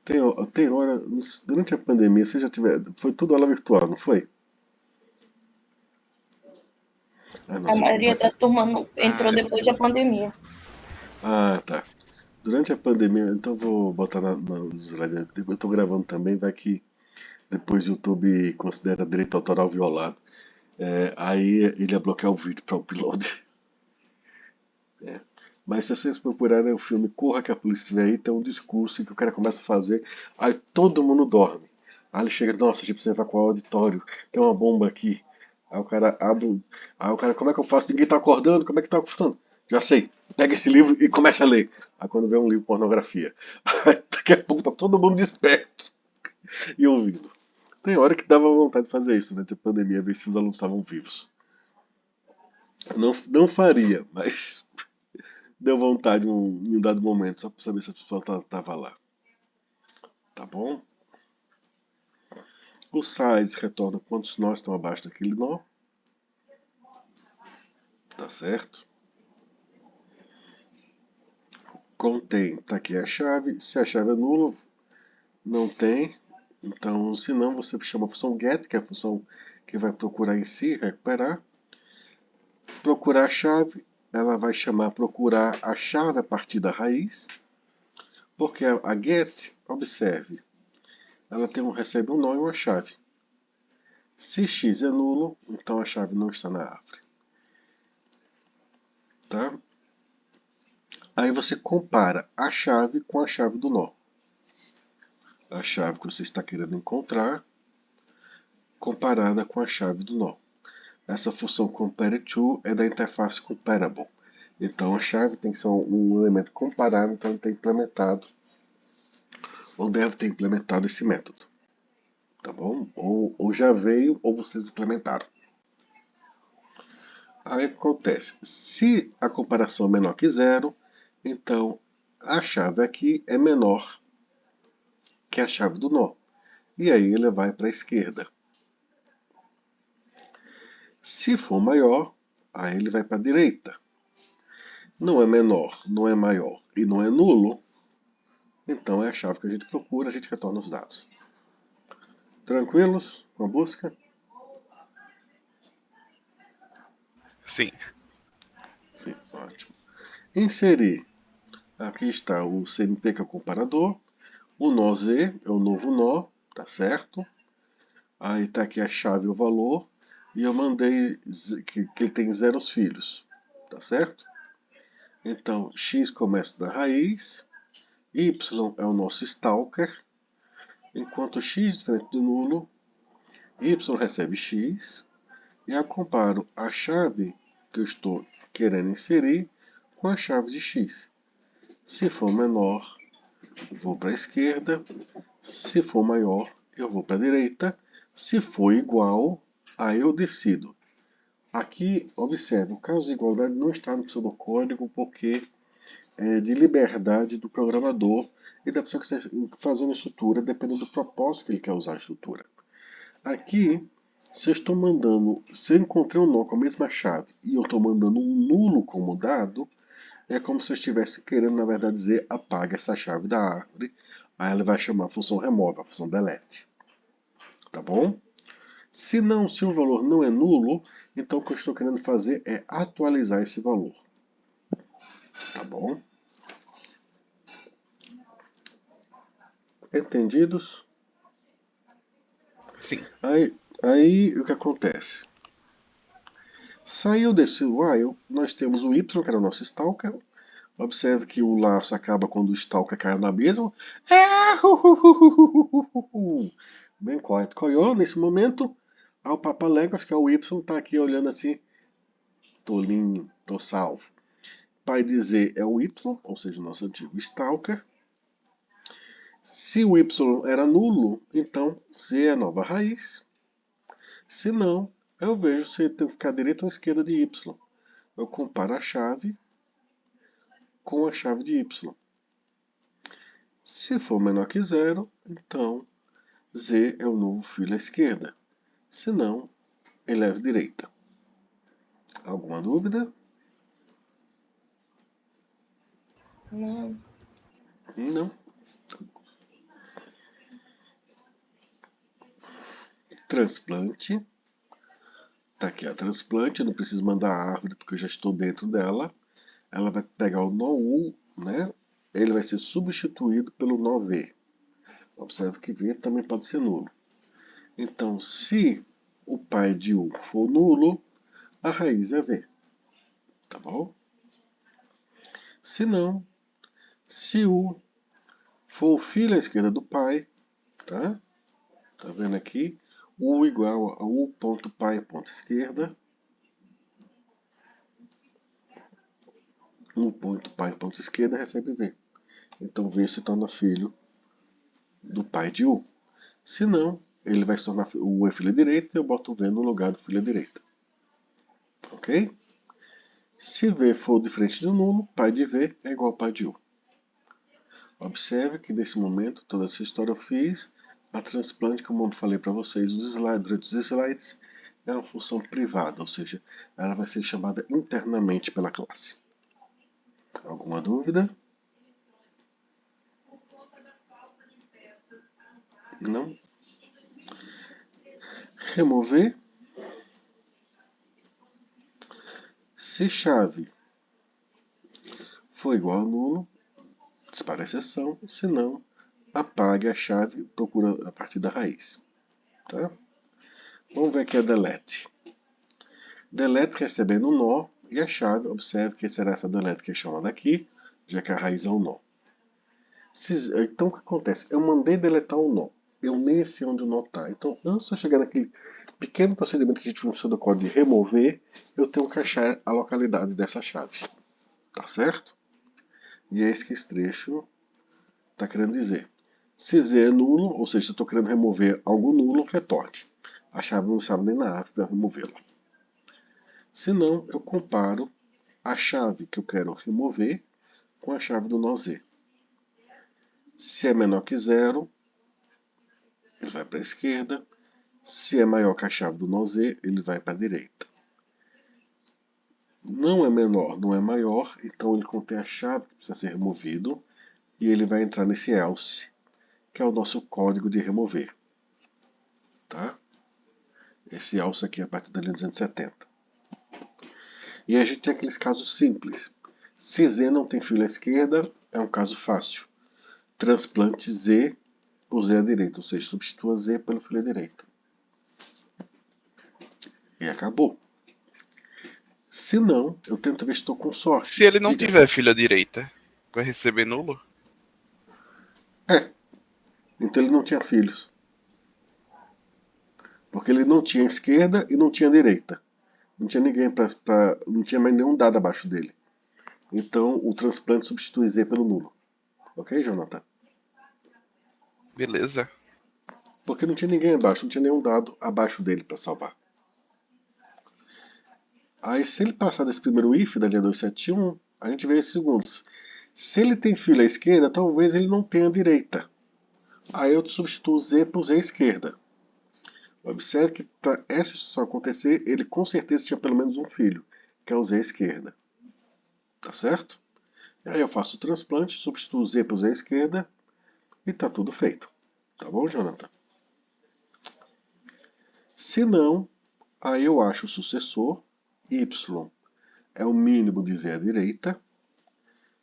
tem hora. Durante a pandemia, você já tiver. Foi tudo aula virtual, não foi? Ah, não, A você não maioria vai. da turma entrou depois da pandemia. Ah, tá. Durante a pandemia, então vou botar no slide. Eu tô gravando também, vai que depois o YouTube considera direito autoral violado. Aí ele ia bloquear o vídeo para o upload. É. Mas se vocês procurarem o filme Corra que a Polícia estiver aí, tem um discurso que o cara começa a fazer, aí todo mundo dorme. Aí ele chega, nossa, a gente precisa evacuar o auditório, tem uma bomba aqui. Aí o cara abre. Aí o cara, como é que eu faço? Ninguém tá acordando, como é que tá acordando? Já sei, pega esse livro e começa a ler. Aí quando vê um livro de pornografia, aí daqui a pouco tá todo mundo desperto e ouvindo. Tem hora que dava vontade de fazer isso, né? Ter pandemia, ver se os alunos estavam vivos. Não faria, mas deu vontade em um dado momento, só para saber se a pessoa tava lá. Tá bom? O size retorna quantos nós estão abaixo daquele nó. Tá certo? Contém, tá aqui a chave. Se a chave é nula, não tem. Então, se não, você chama a função get, que é a função que vai procurar em si, recuperar. Procurar a chave, ela vai chamar procurar a chave a partir da raiz. Porque a get, observe, ela recebe um nó e uma chave. Se x é nulo, então a chave não está na árvore. Tá? Aí você compara a chave com a chave do nó. A chave que você está querendo encontrar comparada com a chave do nó. Essa função compare_to é da interface comparable. Então a chave tem que ser um elemento comparável, então ele tem implementado ou deve ter implementado esse método. Tá bom? Ou já veio ou vocês implementaram. Aí acontece, se a comparação é menor que zero, então a chave aqui é menor que a chave do nó. E aí ele vai para a esquerda. Se for maior, aí ele vai para a direita. Não é menor, não é maior e não é nulo, então é a chave que a gente procura, a gente retorna os dados. Tranquilos com a busca? Sim. Sim, ótimo. Inserir. Aqui está o CMP, que é o comparador. O nó Z é o novo nó, tá certo? Aí está aqui a chave e o valor. E eu mandei que ele tem 0 filhos, tá certo? Então, x começa da raiz, y é o nosso stalker, enquanto x é diferente do nulo, y recebe x, e eu comparo a chave que eu estou querendo inserir com a chave de x. Se for menor, vou para a esquerda. Se for maior, eu vou para a direita. Se for igual, aí eu decido. Aqui, observe, o caso de igualdade não está no pseudocódigo porque é de liberdade do programador e da pessoa que está fazendo a estrutura, dependendo do propósito que ele quer usar a estrutura. Aqui, se eu estou mandando, se eu encontrei um nó com a mesma chave e eu estou mandando um nulo como dado, é como se eu estivesse querendo, na verdade, dizer apaga essa chave da árvore. Aí ela vai chamar a função remove, a função delete. Tá bom? Se o valor não é nulo, então o que eu estou querendo fazer é atualizar esse valor. Tá bom? Entendidos? Sim. Aí o que acontece? Saiu desse while, nós temos o y, que era o nosso stalker. Observe que o laço acaba quando o stalker caiu no abismo. Bem correto. Coió, nesse momento, ao Papa Legos, que é o y, tá aqui olhando assim. Tô lindo, tô salvo. Pai de Z é o y, ou seja, o nosso antigo stalker. Se o y era nulo, então Z é a nova raiz. Se não, eu vejo se tem que ficar direita ou esquerda de y. Eu comparo a chave com a chave de y. Se for menor que zero, então Z é o novo filho à esquerda. Se não, eleve direita. Alguma dúvida? Não. Não. Transplante. Tá aqui a transplante, eu não preciso mandar a árvore porque eu já estou dentro dela. Ela vai pegar o nó U, né? Ele vai ser substituído pelo nó V. Observe que V também pode ser nulo. Então, se o pai de U for nulo, a raiz é V. Tá bom? Se não, se U for o filho à esquerda do pai, tá? Tá vendo aqui? U igual a U ponto pai ponto esquerda. U ponto pai ponto esquerda recebe V. Então V se torna filho do pai de U. Se não, ele vai se tornar o U é filho direito e eu boto o V no lugar do filho direita. Ok? Se V for diferente do nulo, pai de V é igual a pai de U. Observe que nesse momento, toda essa história eu fiz a transplante, como eu falei para vocês, durante os slides, é uma função privada, ou seja, ela vai ser chamada internamente pela classe. Alguma dúvida? Não? Remover. Se chave for igual a nulo, dispara a exceção, se não, apague a chave e procura a partir da raiz. Tá? Vamos ver aqui a delete. Delete recebendo um nó e a chave, observe que será essa delete que é chamada aqui, já que a raiz é um nó. Então o que acontece? Eu mandei deletar um nó. Eu nem sei onde o nó está. Então, antes de eu chegar naquele pequeno procedimento que a gente viu no pseudocódigo de remover, eu tenho que achar a localidade dessa chave. Tá certo? E é isso que esse trecho está querendo dizer. Se Z é nulo, ou seja, se eu estou querendo remover algo nulo, retorne. A chave não estava nem na árvore para removê-la. Se não, eu comparo a chave que eu quero remover com a chave do nó Z. Se é menor que zero, ele vai para a esquerda. Se é maior que a chave do nó Z, ele vai para a direita. Não é menor, não é maior, então ele contém a chave que precisa ser removido e ele vai entrar nesse else, que é o nosso código de remover. Tá? Esse else aqui é a partir da linha 270. E a gente tem aqueles casos simples. Se Z não tem filho à esquerda, é um caso fácil. Transplante Z por Z à direita, ou seja, substitua Z pelo filho à direita. E acabou. Se não, eu tento ver se estou com sorte. Se ele não tiver filho à direita, vai receber nulo? Então ele não tinha filhos. Porque ele não tinha esquerda e não tinha direita. Não tinha ninguém não tinha mais nenhum dado abaixo dele. Então o transplante substitui Z pelo nulo. Ok, Jonathan? Beleza. Porque não tinha ninguém abaixo, não tinha nenhum dado abaixo dele para salvar. Aí se ele passar desse primeiro if da linha 271, a gente vê esses segundos. Se ele tem filho à esquerda, talvez ele não tenha a direita. Aí eu substituo Z por Z à esquerda. Observe que para essa situação acontecer, ele com certeza tinha pelo menos um filho, que é o Z à esquerda. Tá certo? Aí eu faço o transplante, substituo Z por Z à esquerda e tá tudo feito. Tá bom, Jonathan? Se não, aí eu acho o sucessor, Y é o mínimo de Z à direita.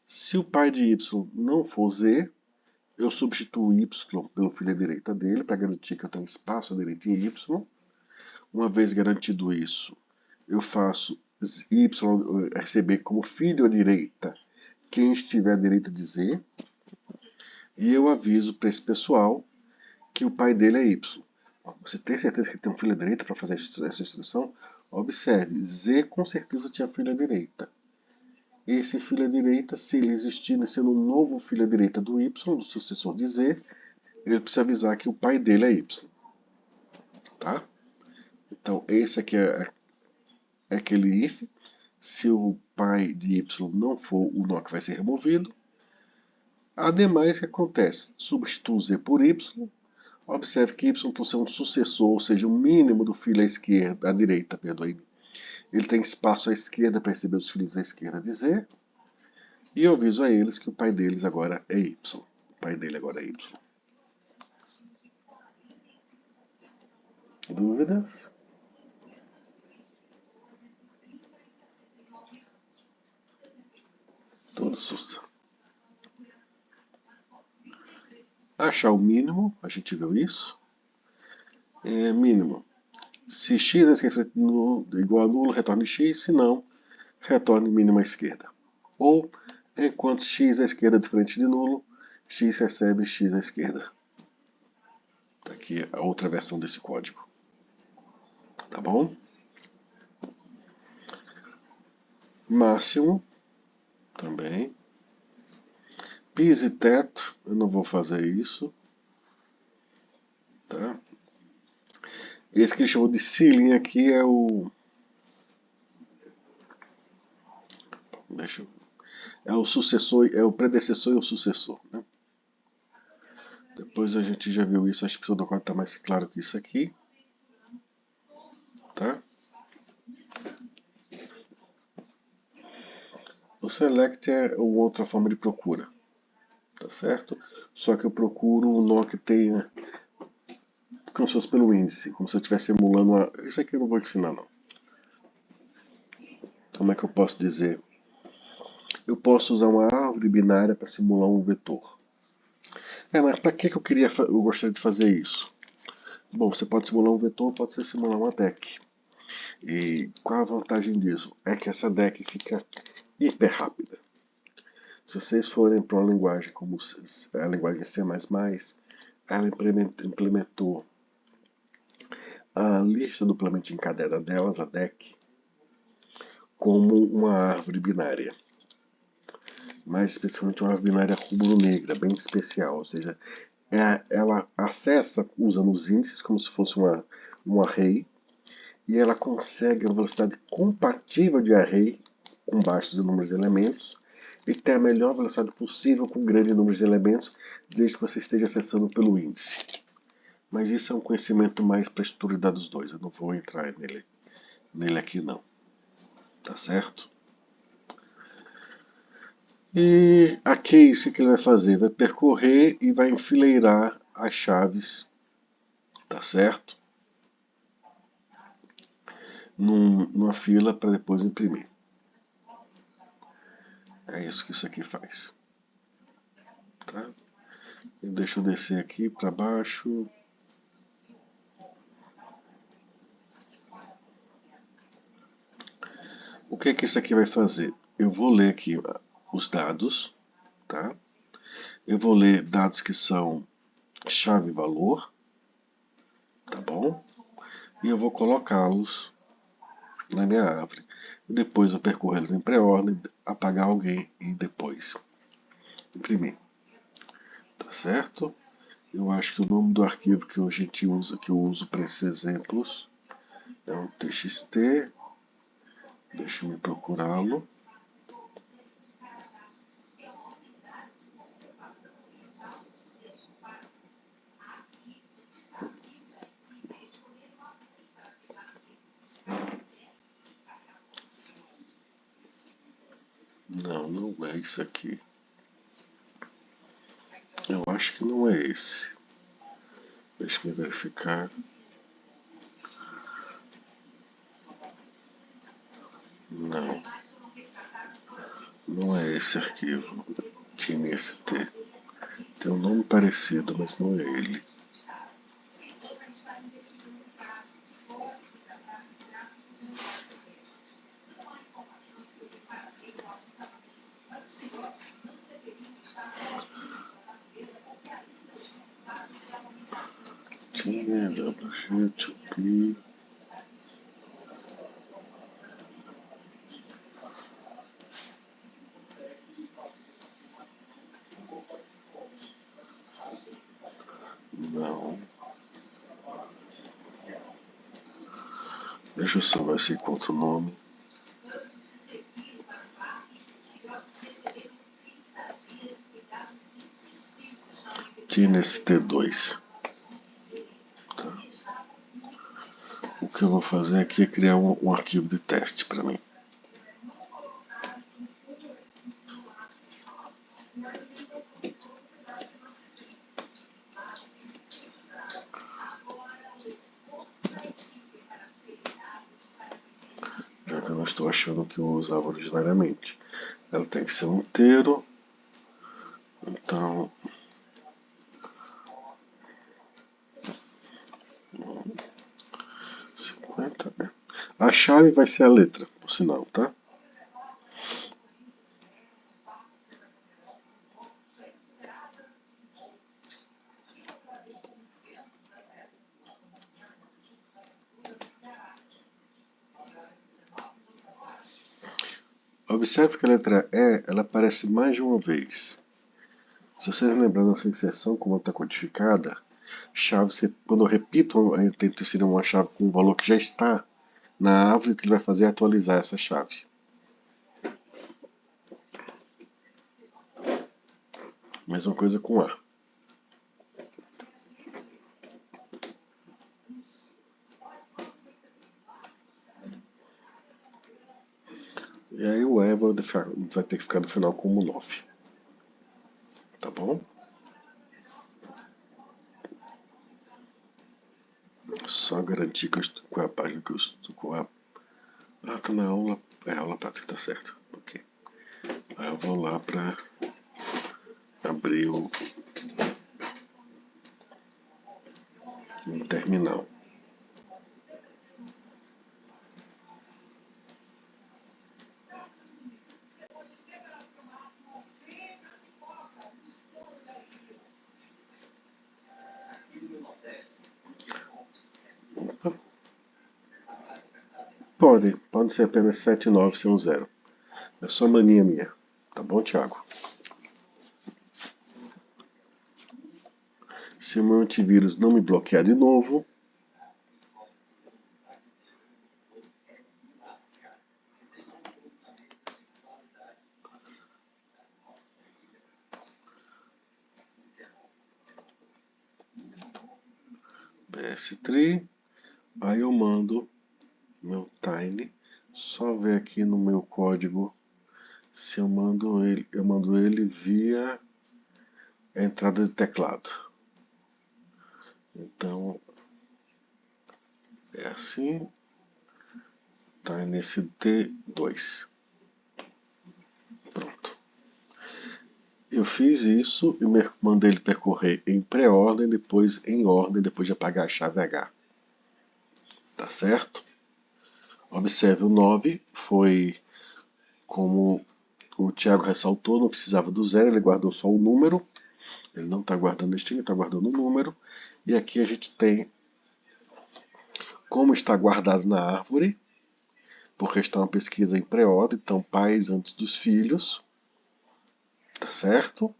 Se o pai de Y não for Z, eu substituo y pelo filho à direita dele, para garantir que eu tenho espaço à direita em y. Uma vez garantido isso, eu faço y receber como filho à direita quem estiver à direita de z, e eu aviso para esse pessoal que o pai dele é y. Você tem certeza que tem um filho à direita para fazer essa instrução? Observe, z com certeza tinha filho à direita. Esse filho à direita, se ele existir, sendo um novo filho à direita do y, do sucessor de z, ele precisa avisar que o pai dele é y. Tá? Então, esse aqui é aquele if. Se o pai de y não for, o nó que vai ser removido. Ademais, o que acontece? Substituo z por y. Observe que y, por ser um sucessor, ou seja, o mínimo do filho à direita, perdoe, ele tem espaço à esquerda para receber os filhos à esquerda de z. E eu aviso a eles que o pai deles agora é y. O pai dele agora é y. Dúvidas? Tudo susto. Achar o mínimo, a gente viu isso. Mínimo. Se x é igual a nulo, retorne x. Se não, retorne mínimo à esquerda. Ou, enquanto x à esquerda é diferente de nulo, x recebe x à esquerda. Tá aqui a outra versão desse código. Tá bom? Máximo, também. Piso e teto, eu não vou fazer isso. Tá? Esse que ele chamou de ceiling aqui é o... É o sucessor, é o predecessor e o sucessor, né? Depois a gente já viu isso, acho que o pseudocódigo está mais claro que isso aqui. Tá? O select é uma outra forma de procura. Tá certo? Só que eu procuro um nó que tenha como se fosse pelo índice, como se eu estivesse emulando uma... Isso aqui eu não vou ensinar não. Como é que eu posso dizer? Eu posso usar uma árvore binária para simular um vetor. Mas para que eu gostaria de fazer isso? Bom, você pode simular um vetor, pode ser simular uma deck. E qual a vantagem disso? É que essa deck fica hiper rápida. Se vocês forem para uma linguagem como a linguagem C++, ela implementou a lista duplamente encadeada delas, a deck, como uma árvore binária. Mais especificamente uma árvore binária rubro-negra, bem especial. Ou seja, ela acessa usando os índices como se fosse um array, e ela consegue uma velocidade compatível de array com baixos números de elementos, e ter a melhor velocidade possível com grande número de elementos, desde que você esteja acessando pelo índice. Mas isso é um conhecimento mais para estudar dos dois, eu não vou entrar nele aqui não. Tá certo? E a case que ele vai fazer? Vai percorrer e vai enfileirar as chaves, tá certo? Numa fila para depois imprimir. É isso que isso aqui faz. Tá? Deixa eu descer aqui para baixo. O que isso aqui vai fazer? Eu vou ler aqui os dados, tá? Eu vou ler dados que são chave e valor, tá bom? E eu vou colocá-los na minha árvore. Depois eu percorro eles em pré-ordem, apagar alguém e depois imprimir. Tá certo? Eu acho que o nome do arquivo que eu uso para esses exemplos é um txt. Deixa eu procurá-lo. Não, não é isso aqui. Eu acho que não é esse. Deixa eu verificar. Não. Não é esse arquivo. TimeST. Tem um nome parecido, mas não é ele. Tinha WG2P. Não. Deixa eu só ver se encontro o nome. TNST2. Tá. O que eu vou fazer aqui é criar um arquivo de teste para mim. Já que eu não estou achando o que eu usava originariamente. Ela tem que ser um inteiro. Então, a chave vai ser a letra, por sinal, tá? Observe que a letra E, ela aparece mais de uma vez. Se vocês lembrarem dessa inserção, como ela está codificada, chave, quando eu repito, eu tento inserir uma chave com um valor que já está na árvore, o que ele vai fazer é atualizar essa chave. Mesma coisa com A. E aí o E vai ter que ficar no final como 9. Tá bom? Só garantir que eu estou com a página que eu estou com a... Ah, tá na aula. É, a aula prática, tá certo. Ok. Aí eu vou lá para abrir o terminal. Opa. Pode ser apenas 7 e 9 ser um 0. É só mania minha. Tá bom, Thiago? Se o meu antivírus não me bloquear de novo, PS3, aí eu mando meu Tiny, só ver aqui no meu código se eu mando ele via a entrada de teclado. Então é assim, tá nesse T2. Pronto. Eu fiz isso e mandei ele percorrer em pré-ordem, depois em ordem, depois de apagar a chave H. Tá certo? Observe, o 9 foi como o Thiago ressaltou, não precisava do 0, ele guardou só o número. Ele não está guardando string, está guardando o número. E aqui a gente tem como está guardado na árvore, porque está uma pesquisa em pré-ordem, então pais antes dos filhos. Tá certo?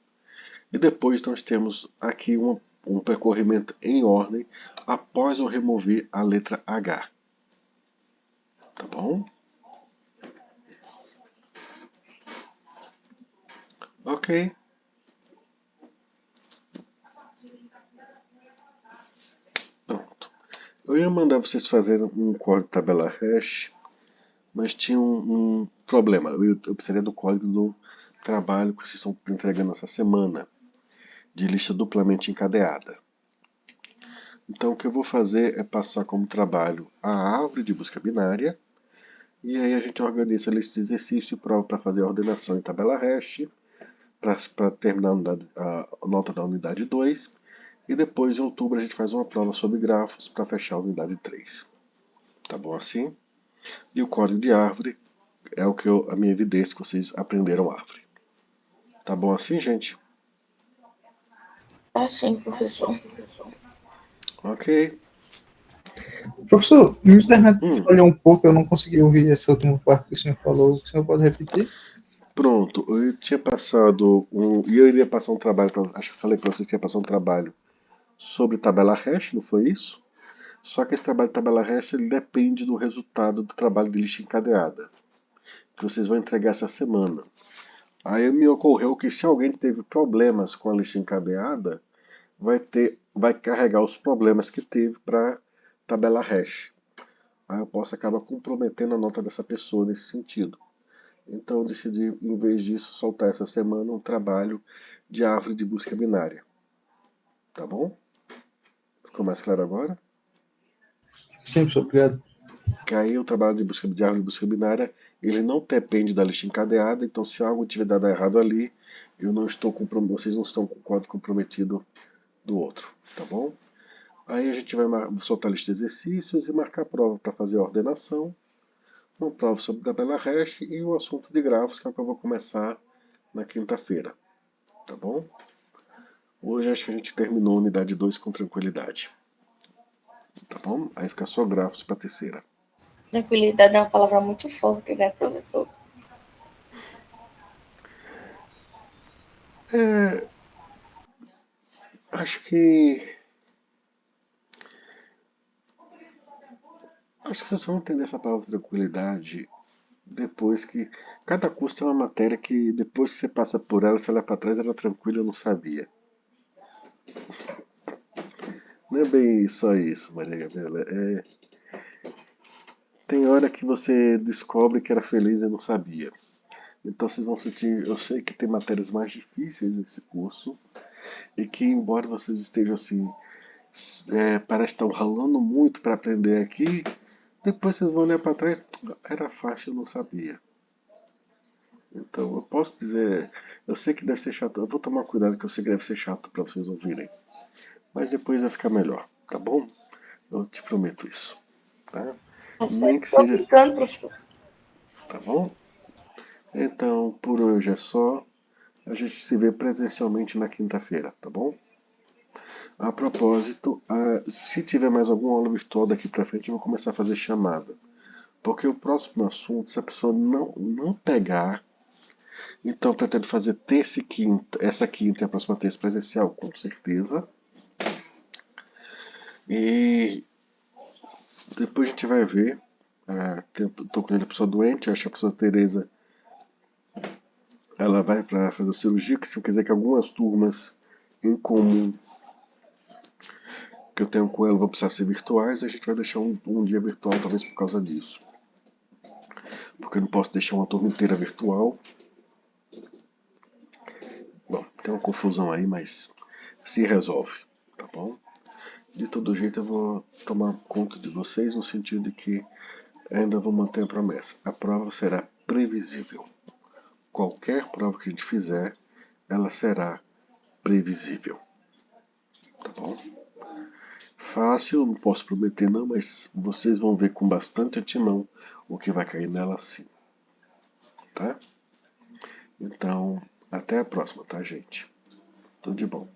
E depois nós temos aqui um percorrimento em ordem após eu remover a letra H. Tá bom? Ok. Pronto. Eu ia mandar vocês fazerem um código tabela hash, mas tinha um problema. Eu precisaria do código do trabalho que vocês estão entregando essa semana, de lista duplamente encadeada. Então o que eu vou fazer é passar como trabalho a árvore de busca binária, e aí a gente organiza a lista de exercício e prova para fazer a ordenação em tabela hash, para terminar a nota da unidade 2. E depois, em outubro, a gente faz uma prova sobre grafos para fechar a unidade 3. Tá bom assim? E o código de árvore é a minha evidência que vocês aprenderam árvore. Tá bom assim, gente? Assim, professor. Ok. Professor, me permite Hum. falhar um pouco, eu não consegui ouvir essa última parte que o senhor falou. O senhor pode repetir? Pronto, eu tinha passado e eu iria passar um trabalho, acho que eu falei para vocês que ia passar um trabalho sobre tabela hash, não foi isso? Só que esse trabalho de tabela hash ele depende do resultado do trabalho de lista encadeada, que vocês vão entregar essa semana. Aí me ocorreu que se alguém teve problemas com a lista encadeada, vai carregar os problemas que teve para tabela hash. Aí eu posso acabar comprometendo a nota dessa pessoa nesse sentido. Então eu decidi, em vez disso, soltar essa semana um trabalho de árvore de busca binária. Tá bom? Ficou mais claro agora? Sim, professor, obrigado. Que aí o trabalho de árvore de busca binária, ele não depende da lista encadeada, então se algo tiver dado errado ali, vocês não estão com o código comprometido do outro, tá bom? Aí a gente vai soltar a lista de exercícios e marcar a prova para fazer a ordenação, uma prova sobre tabela hash e o assunto de grafos, que é o que eu vou começar na quinta-feira, tá bom? Hoje acho que a gente terminou a unidade 2 com tranquilidade, tá bom? Aí fica só grafos para a terceira. Tranquilidade é uma palavra muito forte, né, professor? Acho que vocês vão entender essa palavra tranquilidade depois que. Cada curso tem uma matéria que depois que você passa por ela, você olha para trás, era tranquilo, eu não sabia. Não é bem só isso, Maria Gabriela. Tem hora que você descobre que era feliz e não sabia. Então vocês vão sentir. Eu sei que tem matérias mais difíceis nesse curso. E que, embora vocês estejam assim. Parece que estão ralando muito para aprender aqui. Depois vocês vão olhar para trás. Era fácil, eu não sabia. Então, eu posso dizer, eu sei que deve ser chato, eu vou tomar cuidado que eu sei que deve ser chato para vocês ouvirem. Mas depois vai ficar melhor, tá bom? Eu te prometo isso, tá? Tá Nem certo. que Tô seja, ficando, professor. tá bom? Então, por hoje é só. A gente se vê presencialmente na quinta-feira, tá bom? A propósito, se tiver mais alguma aula virtual daqui pra frente, eu vou começar a fazer chamada. Porque o próximo assunto, se a pessoa não pegar. Então, eu pretendo fazer terça e quinta, essa quinta e a próxima terça presencial, com certeza. E depois a gente vai ver. Tô com a pessoa doente, acho que a pessoa Tereza ela vai para fazer a cirurgia, que se quiser que algumas turmas em comum que eu tenho com ela vão precisar ser virtuais, a gente vai deixar um dia virtual, talvez por causa disso. Porque eu não posso deixar uma turma inteira virtual. Bom, tem uma confusão aí, mas se resolve, tá bom? De todo jeito eu vou tomar conta de vocês no sentido de que ainda vou manter a promessa. A prova será previsível. Qualquer prova que a gente fizer, ela será previsível. Tá bom? Fácil, não posso prometer não, mas vocês vão ver com bastante atinão o que vai cair nela sim. Tá? Então, até a próxima, tá, gente? Tudo de bom.